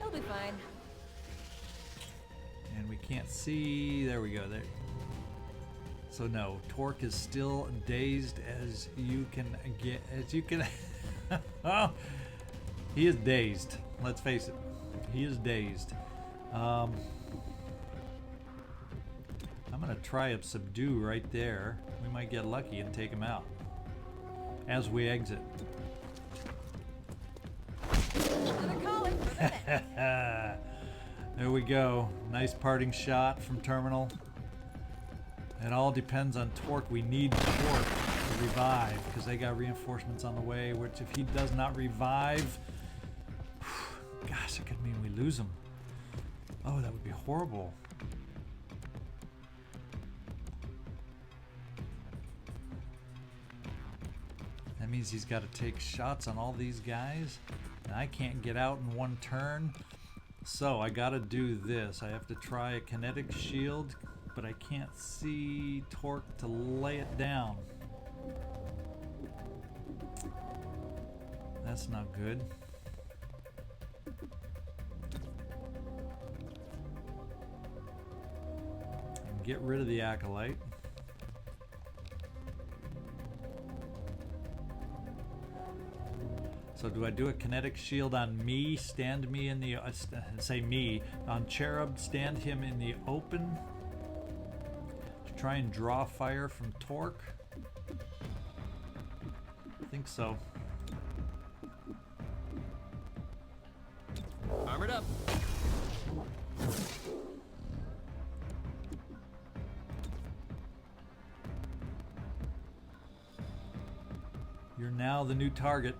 It'll be fine. And we can't see. There we go. There. So no, Torque is still dazed as you can get. As you can. Oh, he is dazed. Let's face it. He is dazed. I'm gonna try a subdue right there. We might get lucky and take him out as we exit. I've been calling for minutes. There we go. Nice parting shot from Terminal. It all depends on Torque. We need Torque to revive because they got reinforcements on the way, which if he does not revive, gosh, it could mean we lose him. Oh, that would be horrible. That means he's got to take shots on all these guys, and I can't get out in one turn. So I got to do this. I have to try a kinetic shield, but I can't see Torque to lay it down. That's not good. And get rid of the Acolyte. So do I do a kinetic shield on me, stand me in the, say me, on Cherub, stand him in the open to try and draw fire from Torque? I think so. Armored up. You're now the new target.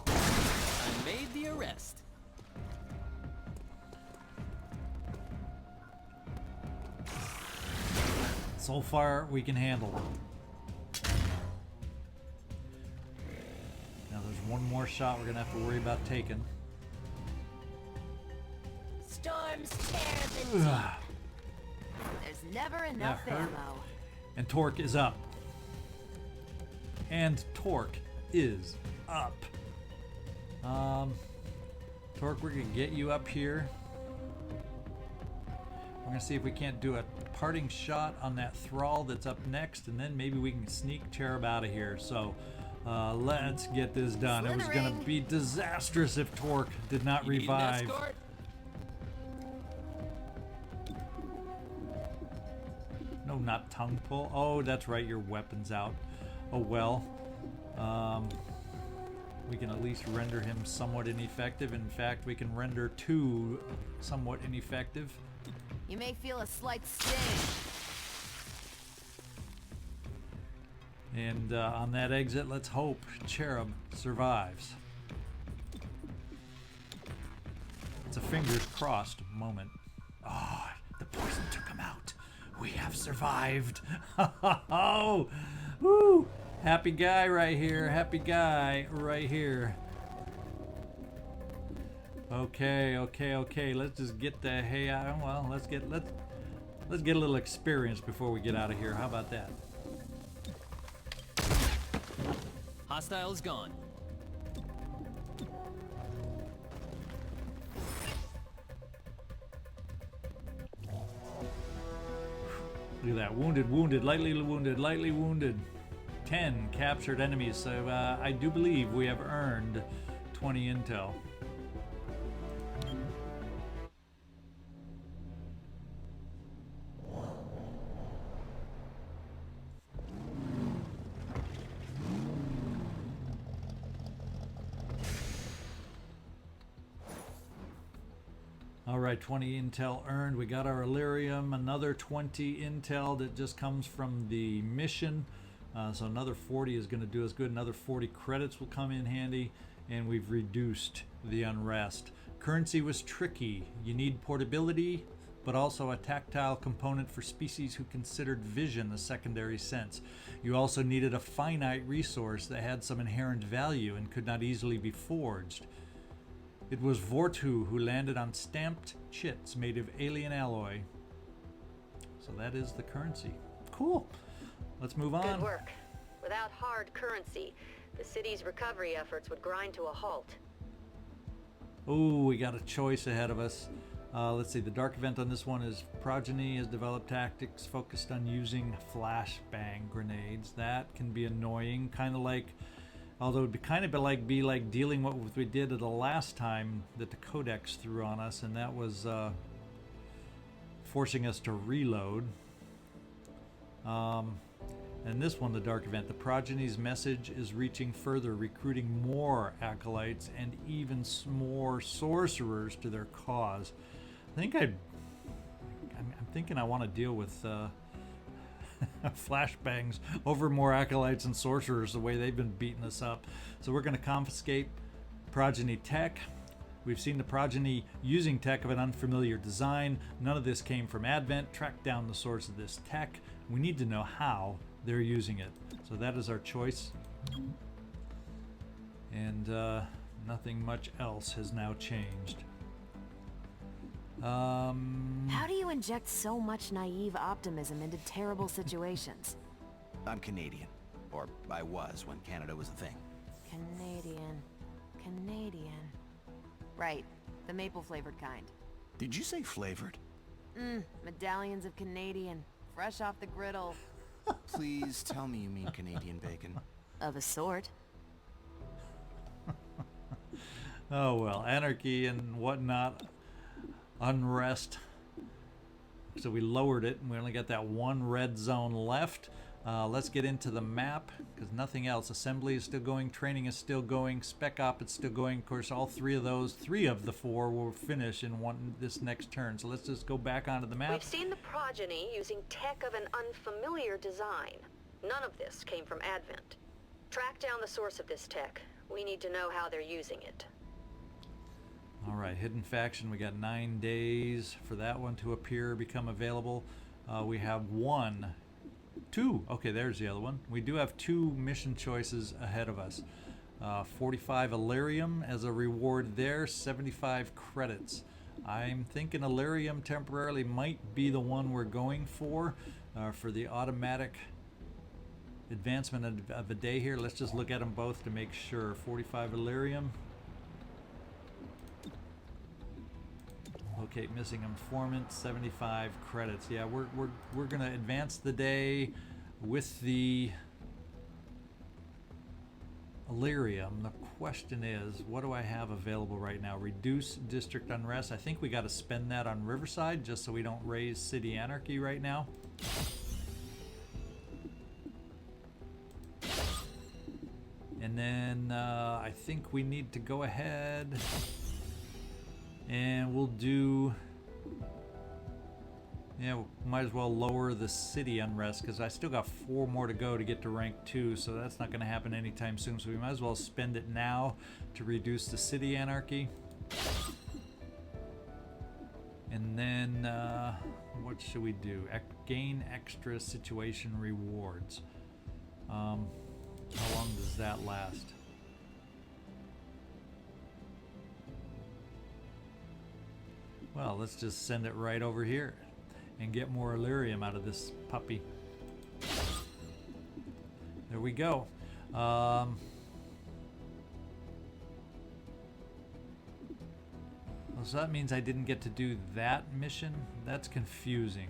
I made the arrest. So far, we can handle it. Now there's one more shot we're gonna have to worry about taking. Storms tear the deep. There's never enough That hurt. ammo. And Torque is up. And Torque is up. Torque, we're gonna get you up here. We're gonna see if we can't do a parting shot on that thrall that's up next, and then maybe we can sneak Cherub out of here. So let's get this done. It was gonna Slithering. be disastrous if Torque did not You need an revive. escort? No, not tongue pull. Oh, that's right, your weapon's out. Oh well. We can at least render him somewhat ineffective. In fact, we can render two somewhat ineffective. You may feel a slight sting. And on that exit, let's hope Cherub survives. It's a fingers crossed moment. Oh, the poison took him out. We have survived. Oh, woo! Happy guy right here. Happy guy right here. Okay. Let's just get the hey out. Well, let's get a little experience before we get out of here. How about that? Hostile is gone. Look at that. Wounded, lightly wounded. 10 captured enemies. So I do believe we have earned 20 intel. Alright, 20 intel earned. We got our Illyrium, another 20 intel that just comes from the mission. So another 40 is going to do us good. Another 40 credits will come in handy. And we've reduced the unrest. Currency was tricky. You need portability, but also a tactile component for species who considered vision a secondary sense. You also needed a finite resource that had some inherent value and could not easily be forged. It was Vortu who landed on stamped chits made of alien alloy. So that is the currency. Cool. Let's move on. Good work. Without hard currency, the city's recovery efforts would grind to a halt. Oh, we got a choice ahead of us. Let's see, the dark event on this one is Progeny has developed tactics focused on using flashbang grenades. That can be annoying, kind of like, although it would be kind of be like dealing with what we did the last time that the Codex threw on us, and that was forcing us to reload. And this one, the dark event, the Progeny's message is reaching further, recruiting more acolytes and even more sorcerers to their cause. I'm thinking I want to deal with flashbangs over more acolytes and sorcerers the way they've been beating us up. So we're going to confiscate Progeny tech. We've seen the Progeny using tech of an unfamiliar design. None of this came from Advent. Track down the source of this tech. We need to know how they're using it. So that is our choice. And nothing much else has now changed. How do you inject so much naive optimism into terrible situations? I'm Canadian. Or I was when Canada was a thing. Canadian. Right, the maple flavored kind. Did you say flavored? Medallions of Canadian, fresh off the griddle. Please tell me you mean Canadian bacon. Of a sort. Oh well, anarchy and whatnot, unrest. So we lowered it, and we only got that one red zone left. Let's get into the map, because nothing else. Assembly is still going, training is still going, Spec Op is still going. Of course, all three of the four will finish in this next turn. So let's just go back onto the map. We've seen the Progeny using tech of an unfamiliar design. None of this came from Advent. Track down the source of this tech. We need to know how they're using it. All right, hidden faction. We got 9 days for that one to appear, become available. We have two. Okay, there's the other one. We do have 2 mission choices ahead of us. 45 Illyrium as a reward there, 75 credits. I'm thinking Illyrium temporarily might be the one we're going for the automatic advancement of a day here. Let's just look at them both to make sure. 45 Illyrium. Locate missing informant, 75 credits. Yeah, we're gonna advance the day with the Illyrium. The question is, what do I have available right now? Reduce district unrest. I think we got to spend that on Riverside just so we don't raise city anarchy right now. And then I think we need to go ahead and we'll do, yeah, we might as well lower the city unrest because I still got 4 more to go to get to rank 2, so that's not going to happen anytime soon. So we might as well spend it now to reduce the city anarchy. And then what should we do? Gain extra situation rewards. How long does that last? Well, let's just send it right over here and get more Illyrium out of this puppy. There we go. So that means I didn't get to do that mission. That's confusing.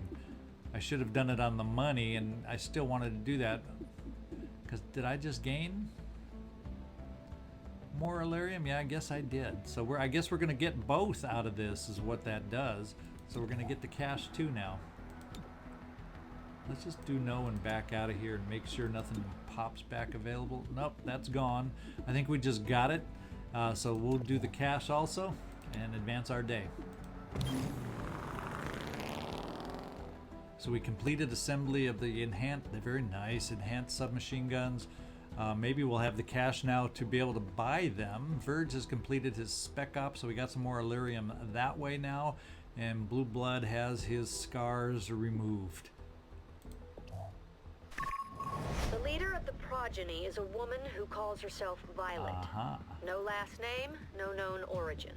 I should have done it on the money, and I still wanted to do that. Because did I just gain more Illyrium? Yeah, I guess I did. So I guess we're going to get both out of this is what that does. So we're going to get the cash too now. Let's just do no and back out of here and make sure nothing pops back available. Nope, that's gone. I think we just got it. So we'll do the cash also and advance our day. So we completed assembly of the very nice enhanced submachine guns. Maybe we'll have the cash now to be able to buy them. Verge has completed his spec op, so we got some more Illyrium that way now. And Blue Blood has his scars removed. The leader of the Progeny is a woman who calls herself Violet. No last name, no known origin.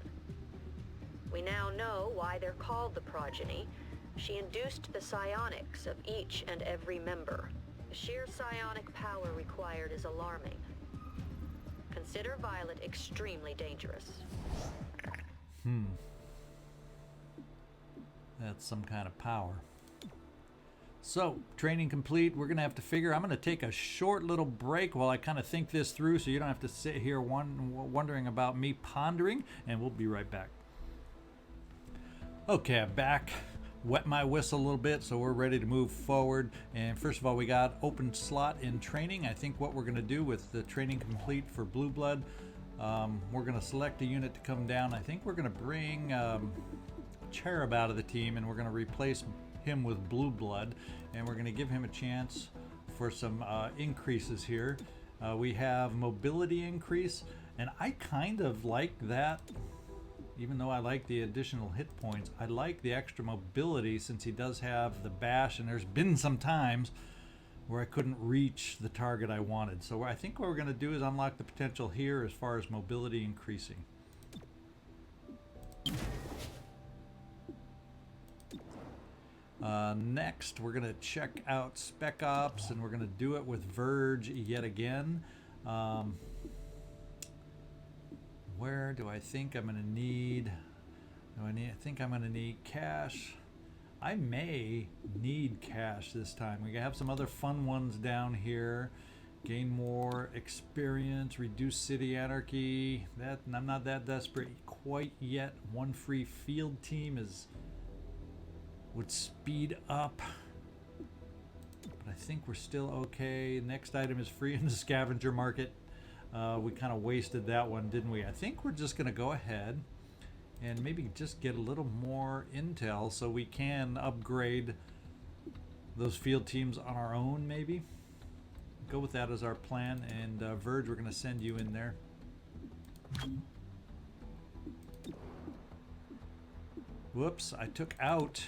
We now know why they're called the Progeny. She induced the psionics of each and every member. The sheer psionic power required is alarming. Consider Violet extremely dangerous. That's some kind of power. So, training complete. We're going to have to figure... I'm going to take a short little break while I kind of think this through so you don't have to sit here wondering about me pondering, and we'll be right back. Okay, I'm back. Wet my whistle a little bit, so we're ready to move forward. And first of all, we got open slot in training. I think what we're going to do with the training complete for Blue Blood, we're going to select a unit to come down. I think we're going to bring Cherub out of the team, and we're going to replace him with Blue Blood, and we're going to give him a chance for some increases here. We have mobility increase, and I kind of like that. Even though I like the additional hit points, I like the extra mobility since he does have the bash, and there's been some times where I couldn't reach the target I wanted. So I think what we're going to do is unlock the potential here as far as mobility increasing. Next, we're going to check out Spec Ops, and we're going to do it with Verge yet again. Where do I think I'm going to need... I think I'm going to need cash. I may need cash this time. We have some other fun ones down here. Gain more experience, reduce city anarchy. I'm not that desperate quite yet. One free field team would speed up. But I think we're still okay. Next item is free in the scavenger market. We kind of wasted that one, didn't we? I think we're just going to go ahead and maybe just get a little more intel so we can upgrade those field teams on our own, maybe. Go with that as our plan. And Verge, we're going to send you in there. Whoops, I took out...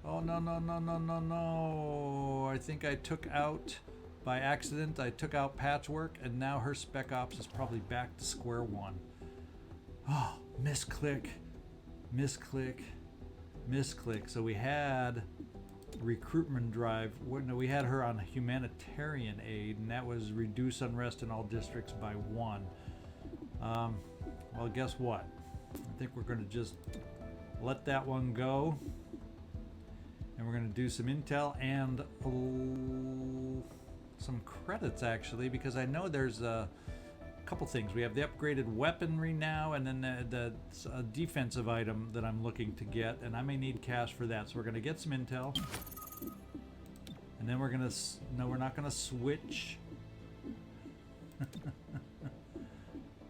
Oh, no, no, no, no, no, no. I think I took out... By accident, I took out Patchwork, and now her Spec Ops is probably back to square one. Oh, misclick, misclick, misclick. So we had recruitment drive. No, we had her on humanitarian aid, and that was reduce unrest in all districts by 1. Well, guess what? I think we're going to just let that one go. And we're going to do some intel and... some credits actually, because I know there's a couple things. We have the upgraded weaponry now, and then the defensive item that I'm looking to get, and I may need cash for that. So we're going to get some intel, and then we're going to... No, we're not going to switch.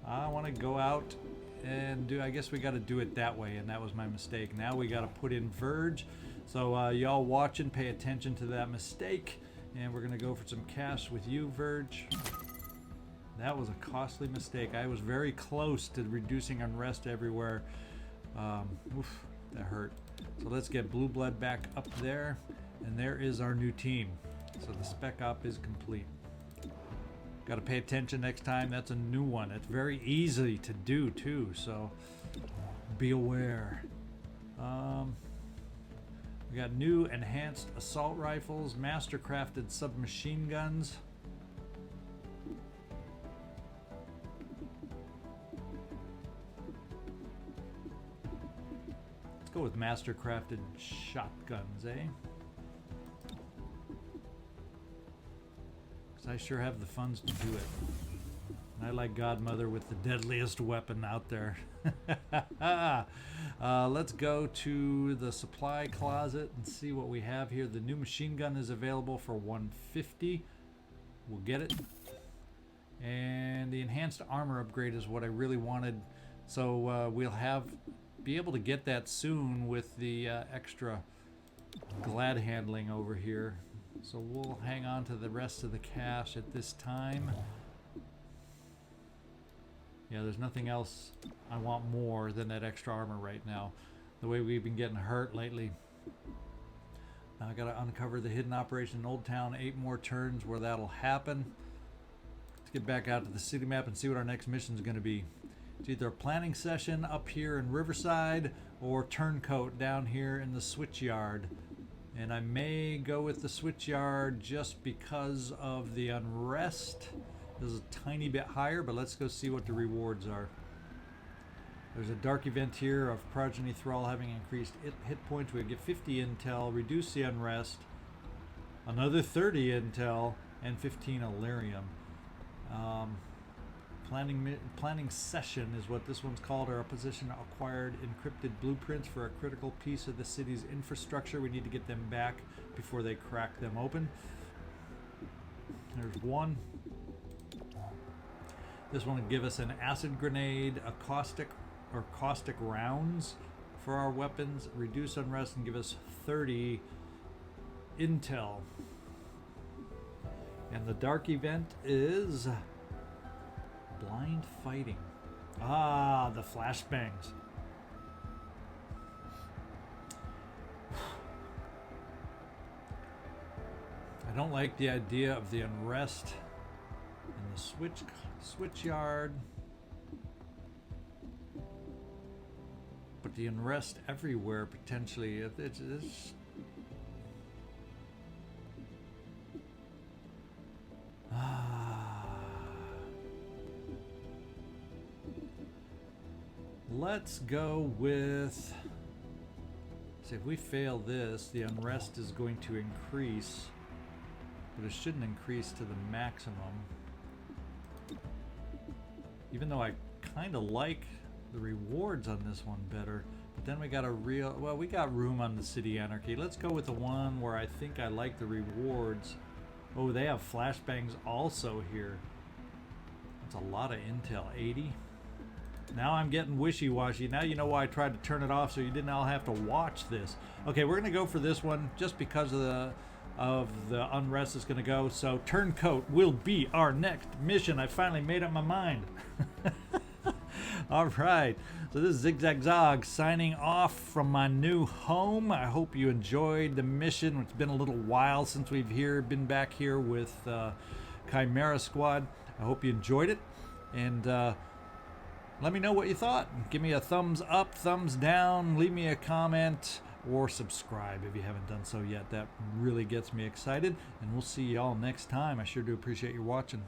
I want to go out and do... I guess we got to do it that way, and that was my mistake. Now we got to put in Verge. So y'all watching, pay attention to that mistake. And we're going to go for some cash with you, Verge. That was a costly mistake. I was very close to reducing unrest everywhere. Oof, that hurt. So let's get Blue Blood back up there. And there is our new team. So the Spec Op is complete. Got to pay attention next time. That's a new one. It's very easy to do, too. So be aware. We got new enhanced assault rifles, master-crafted submachine guns. Let's go with master-crafted shotguns, eh? Because I sure have the funds to do it. And I like Godmother with the deadliest weapon out there. Let's go to the supply closet and see what we have here. The new machine gun is available for $150. We'll get it. And the enhanced armor upgrade is what I really wanted. So we'll be able to get that soon with the extra glad handling over here. So we'll hang on to the rest of the cash at this time. Yeah, there's nothing else I want more than that extra armor right now. The way we've been getting hurt lately. Now I gotta uncover the hidden operation in Old Town. 8 more turns where that'll happen. Let's get back out to the city map and see what our next mission is gonna be. It's either a planning session up here in Riverside or turncoat down here in the switchyard. And I may go with the switchyard just because of the unrest This is a tiny bit higher, but let's go see what the rewards are. There's a dark event here of Progeny Thrall having increased hit points. We get 50 intel, reduce the unrest, another 30 intel, and 15 Illyrium. Planning session is what this one's called. Our opposition acquired encrypted blueprints for a critical piece of the city's infrastructure. We need to get them back before they crack them open. There's one. This one will give us an acid grenade, a caustic rounds for our weapons, reduce unrest, and give us 30 intel. And the dark event is blind fighting. Ah, the flashbangs. I don't like the idea of the unrest in the switch yard. But the unrest everywhere potentially. It's let's go with. See, if we fail this, the unrest is going to increase, but it shouldn't increase to the maximum. Even though I kind of like the rewards on this one better, but then we got we got room on the City Anarchy. Let's go with the one where I think I like the rewards. Oh, they have flashbangs also here. That's a lot of intel. 80. Now I'm getting wishy-washy. Now you know why I tried to turn it off, so you didn't all have to watch this. Okay, we're gonna go for this one just because of the unrest is gonna go. So Turncoat will be our next mission. I finally made up my mind. All right, so this is ZigZagZog signing off from my new home. I hope you enjoyed the mission. It's been a little while since we've been back here with Chimera Squad. I hope you enjoyed it, and let me know what you thought. Give me a thumbs up, thumbs down, leave me a comment, or subscribe if you haven't done so yet. That really gets me excited, and we'll see y'all next time. I sure do appreciate you watching.